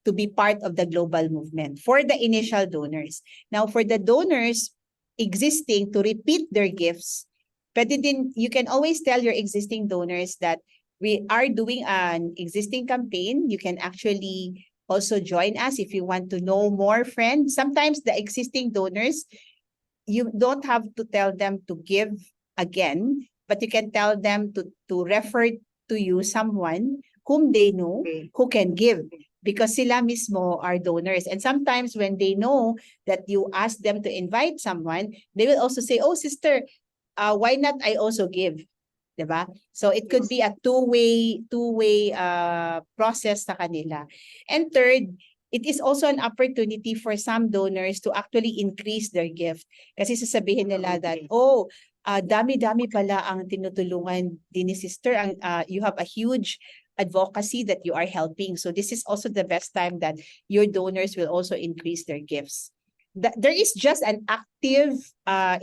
to be part of the global movement for the initial donors. Now, for the donors existing to repeat their gifts, pwede din, you can always tell your existing donors that we are doing an existing campaign. You can actually also join us if you want to know more, friends. Sometimes the existing donors, you don't have to tell them to give again, but you can tell them to refer to you someone whom they know who can give because sila mismo are donors. And sometimes when they know that you ask them to invite someone, they will also say, oh, sister, why not I also give? Diba? So it could be a two-way process sa kanila. And third, it is also an opportunity for some donors to actually increase their gift. Kasi sasabihin nila that, dami-dami pala ang tinutulungan din ni sister. You have a huge advocacy that you are helping. So this is also the best time that your donors will also increase their gifts. there is just an active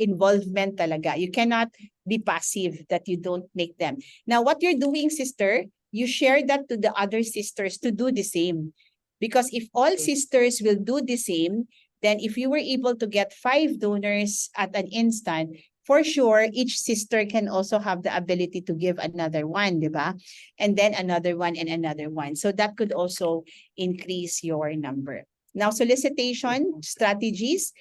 involvement talaga. You cannot be passive that you don't make them. Now, what you're doing, sister, you share that to the other sisters to do the same. Because if all sisters will do the same, then if you were able to get 5 donors at an instant, for sure, each sister can also have the ability to give another one, di ba? And then another one and another one. So that could also increase your number. Now, solicitation strategies.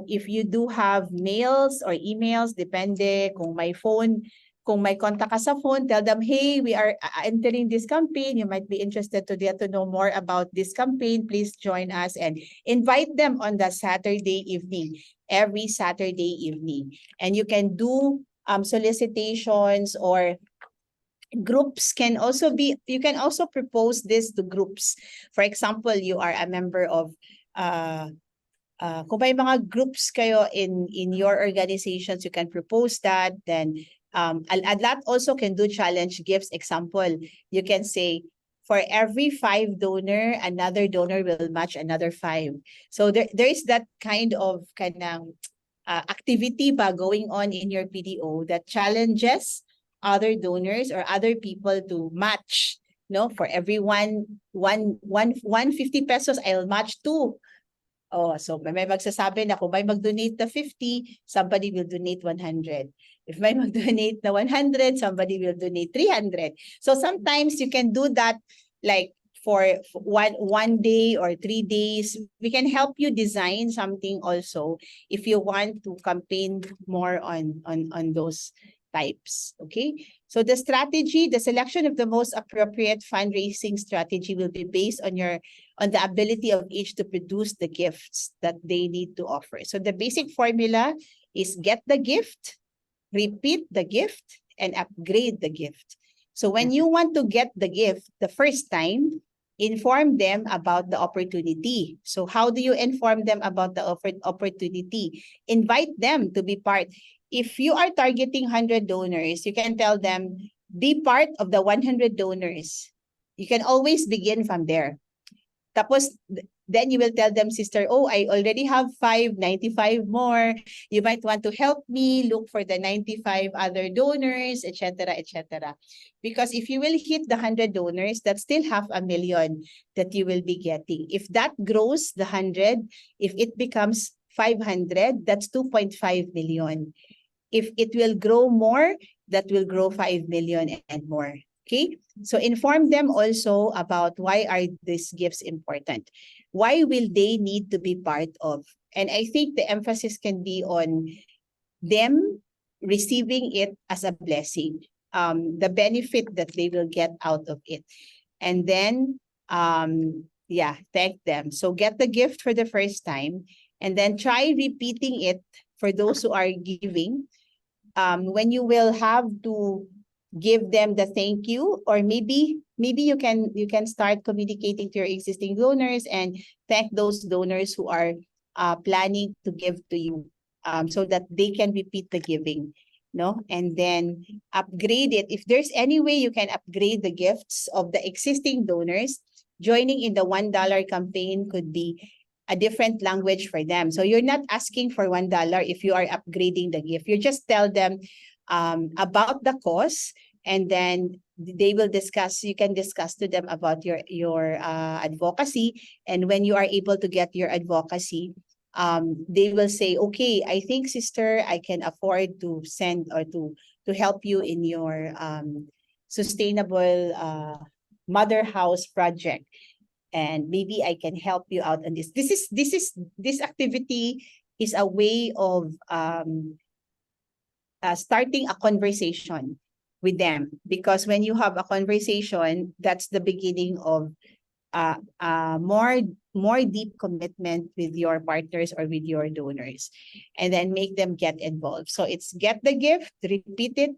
If you do have mails or emails, depende kung may phone, kung may contact ka sa phone, tell them, hey, we are entering this campaign. You might be interested to get to know more about this campaign. Please join us and invite them on the Saturday evening, every Saturday evening. And you can do solicitations or groups can also be, you can also propose this to groups. For example, you are a member of kung may mga groups kayo in your organizations, you can propose that. Then that also can do challenge gifts. Example, you can say, for every 5 donor, another donor will match another 5. So there is that kind of activity ba going on in your PDO that challenges other donors or other people to match. No, for every 150 pesos, I'll match 2. Oh, so may magsasabi na kung may mag-donate na 50, somebody will donate 100. If may mag-donate na 100, somebody will donate 300. So sometimes you can do that like for one day or 3 days. We can help you design something also if you want to campaign more on those types. Okay. So the strategy, the selection of the most appropriate fundraising strategy will be based on the ability of each to produce the gifts that they need to offer. So the basic formula is get the gift, repeat the gift, and upgrade the gift. So when you want to get the gift the first time, inform them about the opportunity. So how do you inform them about the opportunity? Invite them to be part. If you are targeting 100 donors, you can tell them, be part of the 100 donors. You can always begin from there. Tapos, then you will tell them, sister, oh, I already have 95 more. You might want to help me look for the 95 other donors, etc., etc. Because if you will hit the 100 donors, that's still 500,000 that you will be getting. If that grows the 100, if it becomes 500, that's 2.5 million. If it will grow more, that will grow 5 million and more. Okay, so inform them also about why are these gifts important. Why will they need to be part of? And I think the emphasis can be on them receiving it as a blessing, the benefit that they will get out of it. And then, thank them. So get the gift for the first time and then try repeating it for those who are giving. When you will have to give them the thank you, or maybe you can start communicating to your existing donors and thank those donors who are planning to give to you, so that they can repeat the giving, no? And then upgrade it. If there's any way you can upgrade the gifts of the existing donors, joining in the $1 campaign could be a different language for them. So you're not asking for $1 if you are upgrading the gift. You just tell them about the cause, and then they will discuss. You can discuss to them about your advocacy, and when you are able to get your advocacy, they will say, okay, I think, sister, I can afford to send or to help you in your sustainable mother house project. And maybe I can help you out on this. This activity is a way of starting a conversation with them, because when you have a conversation, that's the beginning of more deep commitment with your partners or with your donors, and then make them get involved. So it's get the gift, repeat it,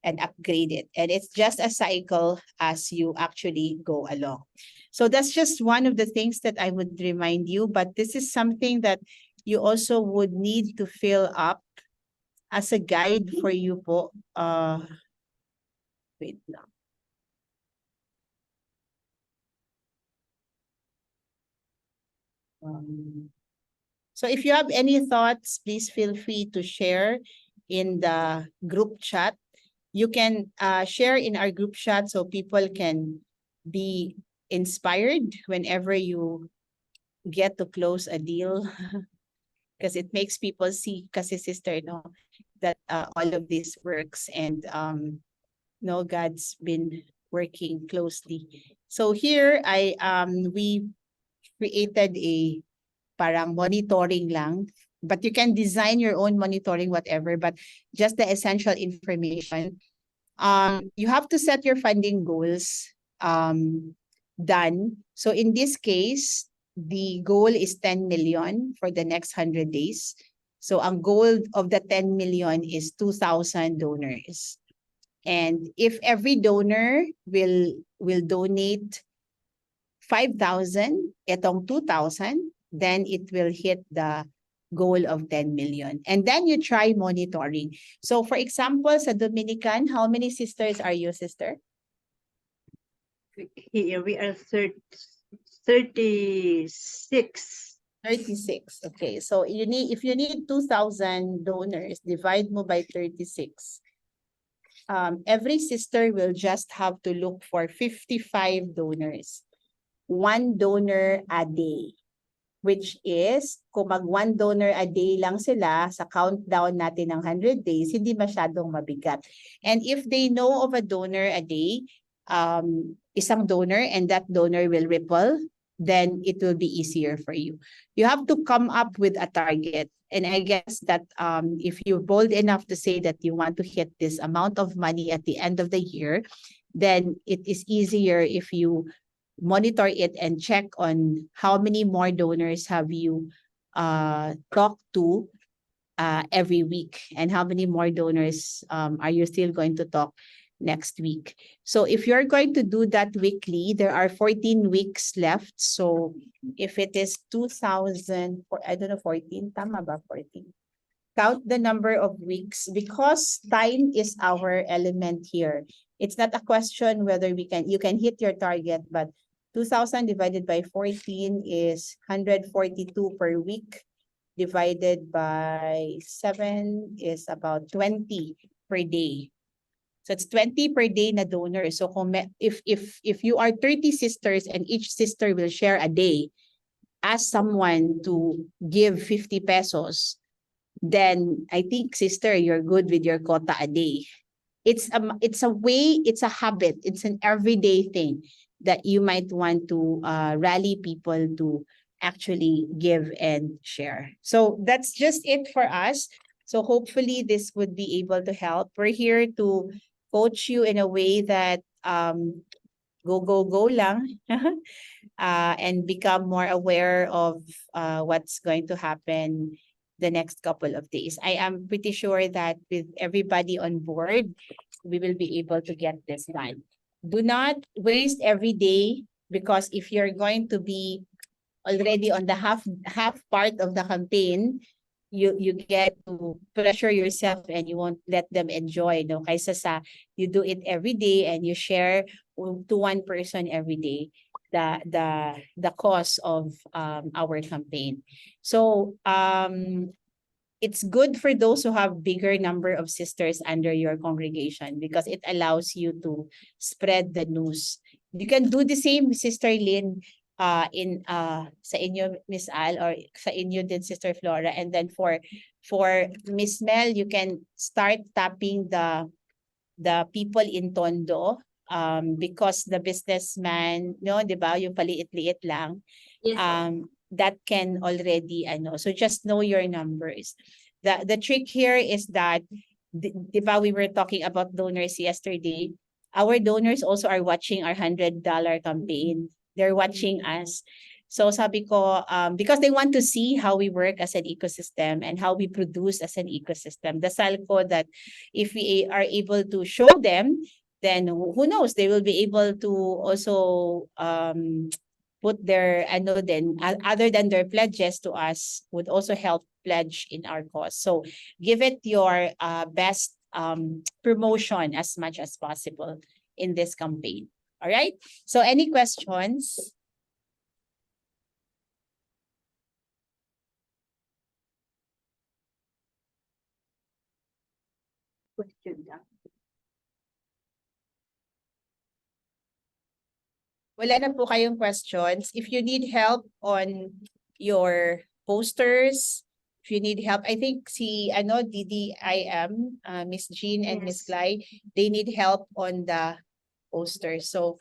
and upgrade it. And it's just a cycle as you actually go along. So that's just one of the things that I would remind you, but this is something that you also would need to fill up as a guide for you po. Wait lang. So if you have any thoughts, please feel free to share in the group chat. You can share in our group chat so people can be inspired whenever you get to close a deal. Because it makes people see, kasi sister, no, that all of this works, and no, God's been working closely. So here we created a parang monitoring lang, but you can design your own monitoring, whatever, but just the essential information. You have to set your funding goals done. So in this case, the goal is 10 million for the next 100 days. So ang goal of the 10 million is 2,000 donors. And if every donor will donate 5,000, itong 2,000, then it will hit the goal of 10 million. And then you try monitoring. So for example, sa Dominican, how many sisters are you, sister? Here we are 36. 36. Okay. So if you need 2,000 donors, divide mo by 36. Every sister will just have to look for 55 donors. 1 donor a day. Which is, kung mag 1 donor a day lang sila sa countdown natin ng 100 days, hindi masyadong mabigat. And if they know of a donor a day, isang donor, and that donor will ripple, then it will be easier for you. You have to come up with a target. And I guess that if you're bold enough to say that you want to hit this amount of money at the end of the year, then it is easier if you monitor it and check on how many more donors have you talked to every week, and how many more donors are you still going to talk next week. So if you're going to do that weekly, there are 14 weeks left. So if it is 2,000, I don't know, 14, tama ba 14? Count the number of weeks, because time is our element here. It's not a question whether you can hit your target, but 2,000 divided by 14 is 142 per week. Divided by 7 is about 20 per day. So it's 20 per day na donor. So if you are 30 sisters and each sister will share a day, ask someone to give 50 pesos, then I think, sister, you're good with your quota a day. It's a way, it's a habit, it's an everyday thing that you might want to rally people to actually give and share. So that's just it for us. So hopefully this would be able to help. We're here to coach you in a way that go lang and become more aware of what's going to happen the next couple of days. I am pretty sure that with everybody on board, we will be able to get this done. Do not waste every day, because if you're going to be already on the half part of the campaign, you get to pressure yourself and you won't let them enjoy, no? Kaysa sa you do it every day and you share to one person every day the cost of our campaign. So it's good for those who have bigger number of sisters under your congregation, because it allows you to spread the news. You can do the same, Sister Lynn, sa inyo, Miss Al, or sa inyo din, Sister Flora. And then for Miss Mel, you can start tapping the people in Tondo, because the businessman, no, di ba, yung paliit-liit lang. Yes, that can already, so just know your numbers. The trick here is that, di ba, we were talking about donors yesterday. Our donors also are watching our $100 campaign. They're watching us. So sabi ko, because they want to see how we work as an ecosystem and how we produce as an ecosystem. Dasal ko that if we are able to show them, then who knows, they will be able to also put their other than their pledges to us, would also help pledge in our cause. So give it your best promotion as much as possible in this campaign. All right. So any questions? question lang. Wala na po kayong questions. If you need help on your posters, if you need help, I think si DDIM, Miss Jean and Miss Cly, they need help on the posters. So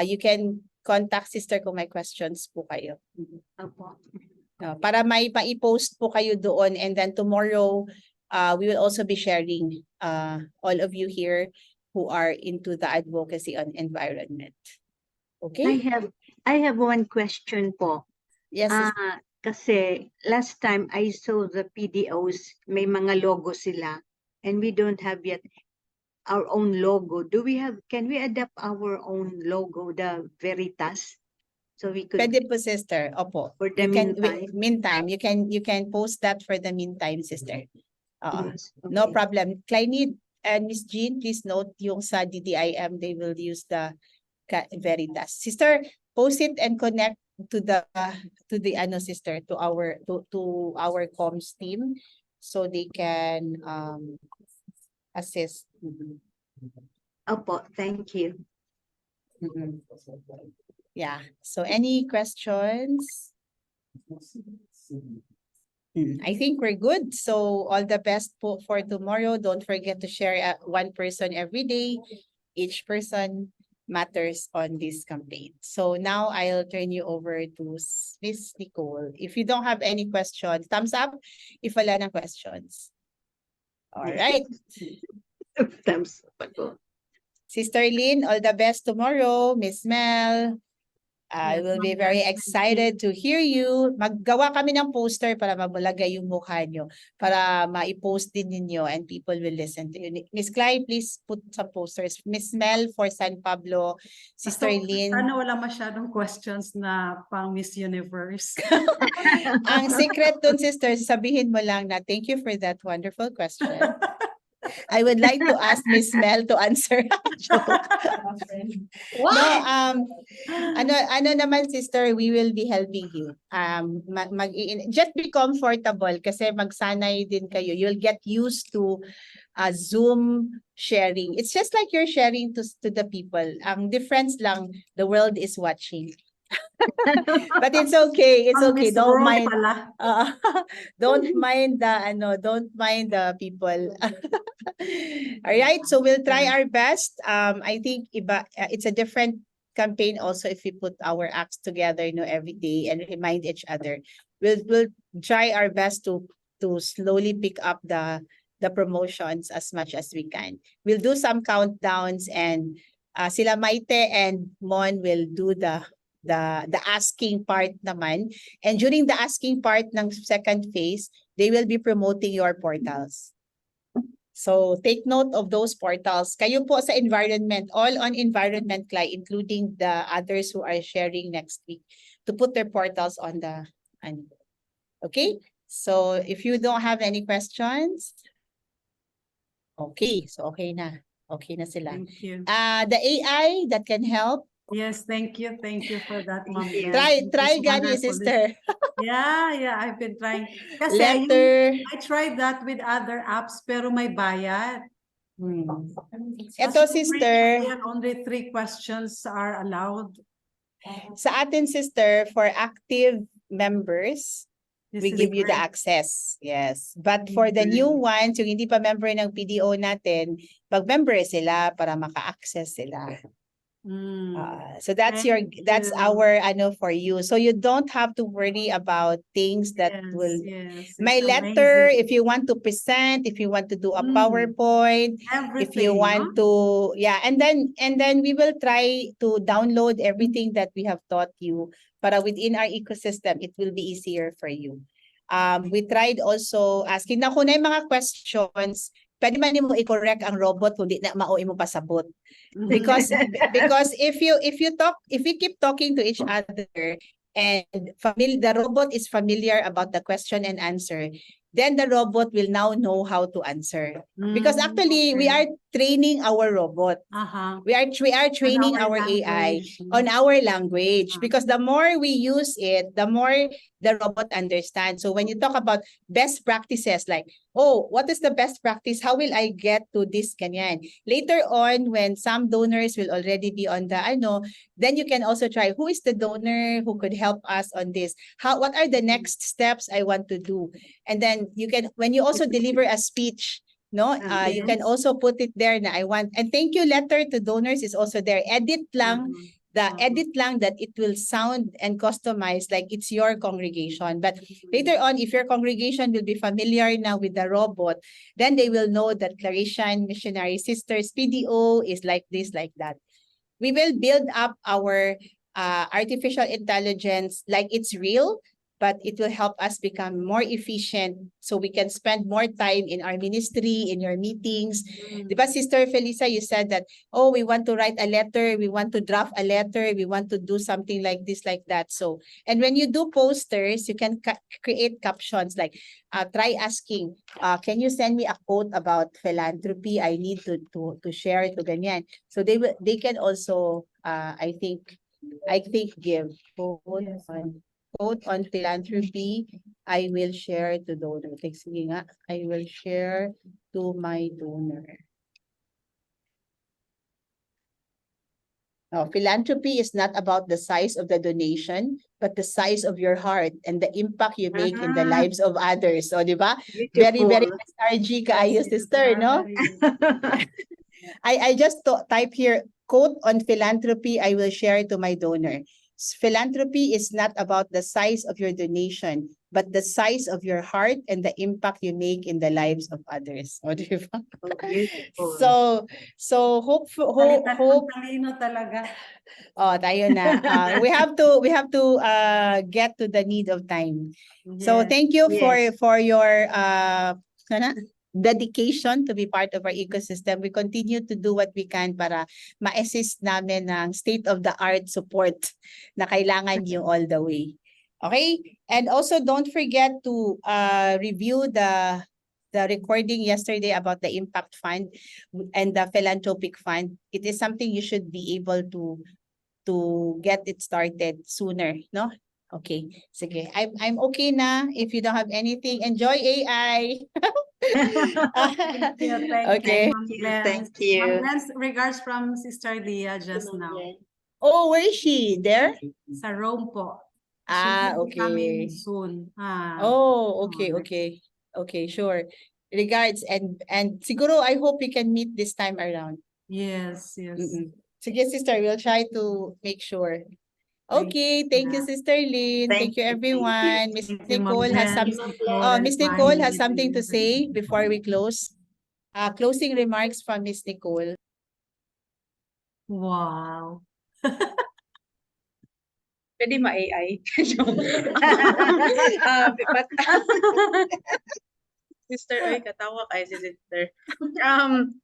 you can contact sister kung may questions po kayo. Opo. Para may pa-post po kayo doon, and then tomorrow we will also be sharing all of you here who are into the advocacy on environment. Okay? I have one question po. Yes. Kasi last time I saw the PDOs, may mga logo sila, and we don't have yet our own logo. Can we adapt our own logo, the Veritas? So we could. Pwede po, sister. Opo. For the meantime, you can post that for the meantime, sister. Yes, okay. No problem. Klein and Miss Jean, please note yung sa DDIM, they will use the Veritas. Sister, post it and connect to the sister, to our comms team, so they can assist. Opo, thank you. Yeah. So any questions? I think we're good. So all the best for tomorrow. Don't forget to share one person every day. Each person matters on this campaign. So now I'll turn you over to Miss Nicole. If you don't have any questions, thumbs up if wala ng questions. All right. Thumbs up. Sister Lynn, all the best tomorrow. Miss Mel, I will be very excited to hear you. Maggawa kami ng poster para mabulagay yung mukha nyo, para ma-post din ninyo and people will listen to you. Miss Cly, please put some posters. Miss Mel for San Pablo. Sister Lynn. Sana wala masyadong questions na pang Miss Universe. Ang secret dun, sister, sabihin mo lang na thank you for that wonderful question. I would like to ask Miss Mel to answer. Joke. No, ano naman, sister, we will be helping you. Just be comfortable kasi magsanay din kayo. You'll get used to Zoom sharing. It's just like you're sharing to the people. Ang difference lang, the world is watching. But it's okay. It's okay. Don't mind. Don't mind the people. All right. So we'll try our best. I think it's a different campaign also if we put our acts together, every day and remind each other. We'll try our best to slowly pick up the promotions as much as we can. We'll do some countdowns, and sila Maite and Mon will do the asking part naman. And during the asking part ng second phase, they will be promoting your portals. So take note of those portals. Kayo po sa environment, all on environment, including the others who are sharing next week, to put their portals on the okay? So if you don't have any questions, okay. So okay na. Okay na sila. Thank you. The AI that can help. Yes, thank you. Thank you for that, Mom. Try gani, sister. Yeah, I've been trying. Kasi I tried that with other apps, pero may bayad. Ito, sister. Only 3 questions are allowed. Sa atin, sister, for active members, we give you the access. Yes. But for the new ones, yung hindi pa member ng PDO natin, pag-member sila para maka-access sila. So that's our for you. So you don't have to worry about things that will my letter amazing. If you want to present, if you want to do a PowerPoint, if you want to and then we will try to download everything that we have taught you para within our ecosystem it will be easier for you. We tried also asking na kung na yung mga questions, pwede man mo i-correct ang robot kung di na mao mo pasabot. Because if you keep talking to each other and the robot is familiar about the question and answer, then the robot will now know how to answer. Because actually we are training our robot. We are training our AI on our language because the more we use it, the more the robot understands. So when you talk about best practices, like, oh, what is the best practice? How will I get to this ganyan? Later on, when some donors will already be on the then you can also try who is the donor who could help us on this. What are the next steps I want to do? And then you can, when you also deliver a speech, you can also put it there na I want, and thank you letter to donors is also there. Edit lang, edit lang that it will sound and customize like it's your congregation. But later on, if your congregation will be familiar now with the robot, then they will know that Claretian Missionary Sisters PDO is like this, like that. We will build up our artificial intelligence like it's real, but it will help us become more efficient so we can spend more time in our ministry, in your meetings. Diba, Sister Felisa, you said that, oh, we want to write a letter, we want to draft a letter, we want to do something like this, like that. So, and when you do posters, you can create captions like, try asking, can you send me a quote about philanthropy? I need to share to ganyan. So they can also, I think give quote on philanthropy, I will share to donor. Sige nga, I will share to my donor. Philanthropy is not about the size of the donation, but the size of your heart and the impact you make in the lives of others. So, di ba? Very, very SRG kaayo, sister, no? I just type here, quote on philanthropy, I will share to my donor. Philanthropy is not about the size of your donation, but the size of your heart and the impact you make in the lives of others. O, di ba? So hope Talino talaga. tayo na. We have to get to the need of time. So thank you for your dedication to be part of our ecosystem. We continue to do what we can para ma-assist namin ng state-of-the-art support na kailangan nyo all the way. Okay? And also don't forget to review the recording yesterday about the Impact Fund and the Philanthropic Fund. It is something you should be able to get it started sooner, no? Okay, sige. I'm okay na. If you don't have anything, enjoy AI. Thank you. Okay. Thank you. Regards from Sister Leah just now. Oh, where is she? There? Sa Rome po. Okay. Coming soon. Oh, okay. Okay, sure. Regards and siguro I hope we can meet this time around. Yes. Sige, sister, we'll try to make sure. Okay, thank you, Sister Lynn. Thank you, everyone. Miss Nicole has something to say before we close. Closing remarks from Miss Nicole. Wow. Pwede ma-AI. But sister, oy, katawa kay si sister.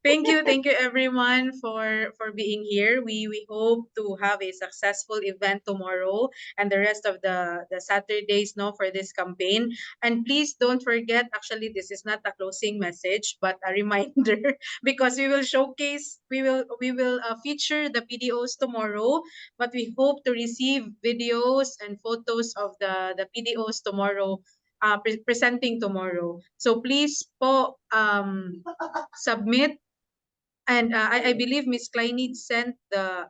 Thank you everyone for being here. We hope to have a successful event tomorrow and the rest of the Saturdays, no, for this campaign. And please don't forget, actually this is not a closing message but a reminder because we will showcase, we will feature the PDOs tomorrow, but we hope to receive videos and photos of the PDOs tomorrow, presenting tomorrow. So please po submit, and I believe Miss Kleinid sent the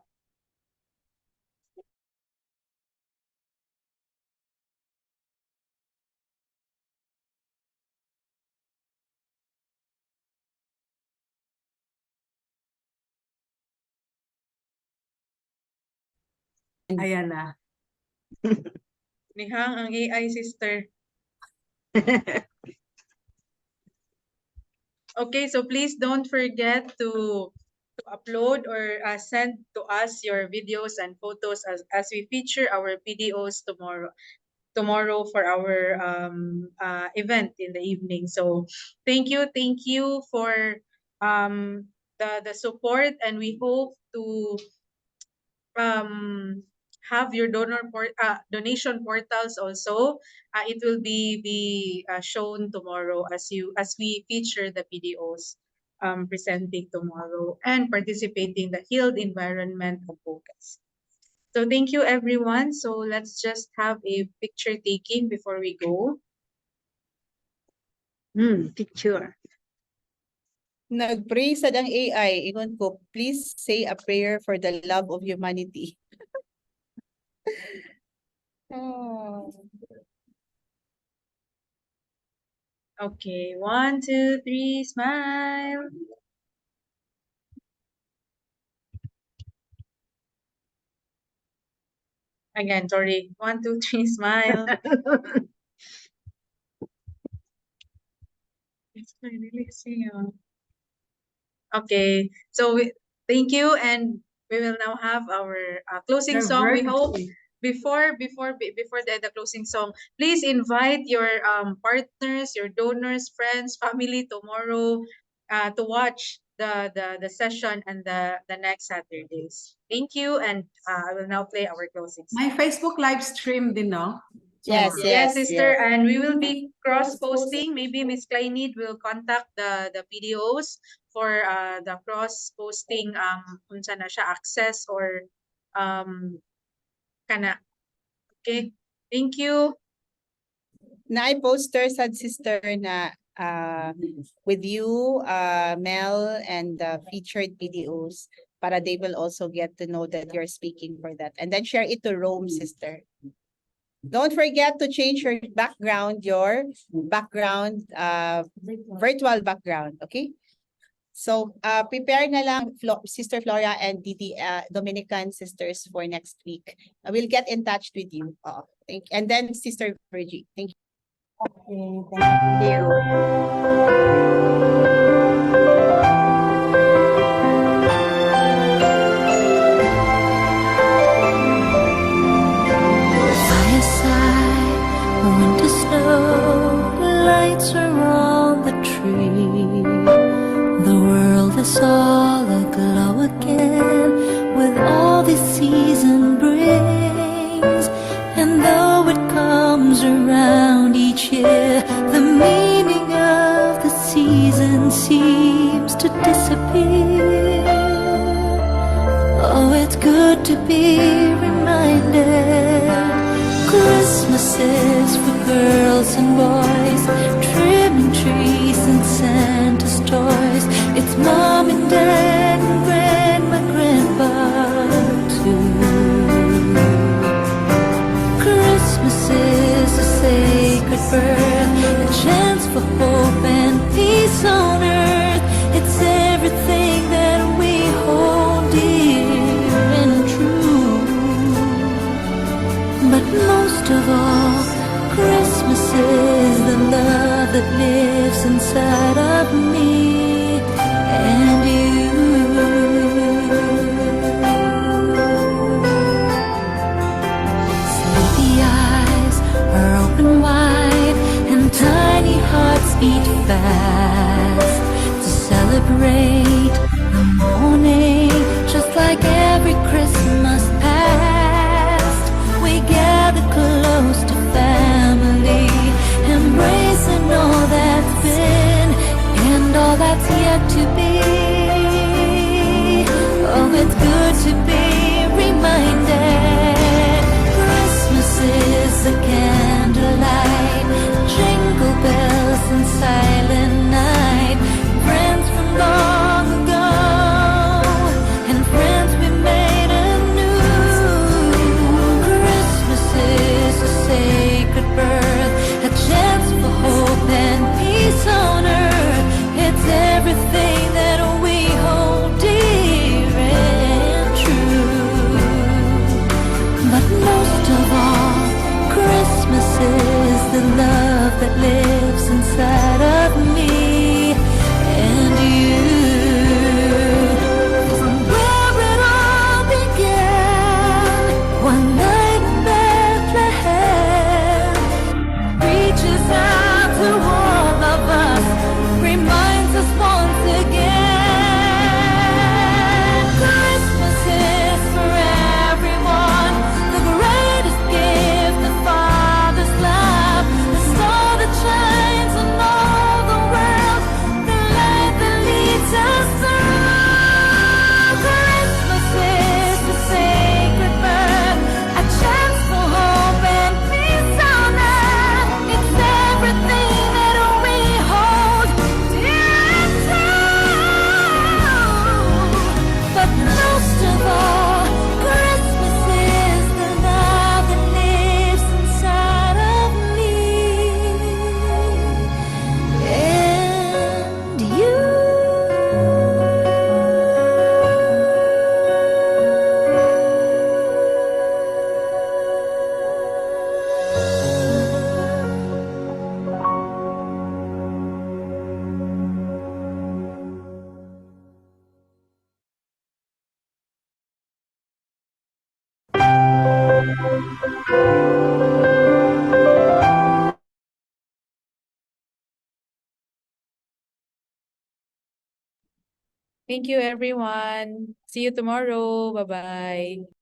Ayan na. Nihang ang AI, sister. Okay, so please don't forget to upload or send to us your videos and photos as we feature our PDOs tomorrow for our event in the evening. So thank you for the support, and we hope to have your donation portals also. It will be shown tomorrow as we feature the PDOs. presenting tomorrow and participating in the healed environment of focus. So thank you everyone. So let's just have a picture taking before we go. Picture. Nag-pray sa ang AI. Ingon ko, please say a prayer for the love of humanity. Oh. Okay, 1, 2, 3, smile. Again, sorry. 1, 2, 3, smile. It's really okay, so thank you, and we will now have our closing song. We hope before the closing song, please invite your partners, your donors, friends, family tomorrow to watch the session and the next Saturdays. Thank you, and I will now play our closing song. My Facebook live stream din, no? Yes, Yes, sister, and we will be cross-posting. Maybe Miss Kleinid will contact the PDOs for the cross-posting kung saan na siya access or kana. Okay, thank you. Na-poster sad sister na with you, Mel, and the featured PDOs para they will also get to know that you're speaking for that. And then share it to Rome, sister. Don't forget to change your background, virtual background, okay? So, prepare na lang Sister Flora and Dominican sisters for next week. I will get in touch with you. And then Sister Virgie. Thank you. Okay, thank you. Fireside, winter snow, lights are on the tree. The world is all aglow again with all the season brings. And though it comes around each year, the meaning of the season seems to disappear. Oh, it's good to be reminded. Christmas is for girls and boys, trimming trees and Santa's toys. It's mom and dad and grandma, grandpa too. Christmas is a sacred birth, a chance for hope and peace on earth. It's everything that we hold dear and true. But most of all, Christmas is the love that lives inside of me and you. Sleepy eyes are open wide and tiny hearts beat fast to celebrate the morning, just like every Christmas past. We gather close to family, embracing all that's been and all that's yet to be. Oh, it's good to be reminded. Christmas is a candlelight, jingle bells and silent night. Friends from long ago and friends we made anew. Christmas is a sacred birth, a chance for hope and peace on earth. It's everything that we hold dear and true. But most of all, Christmas is the Thank you, everyone. See you tomorrow. Bye-bye.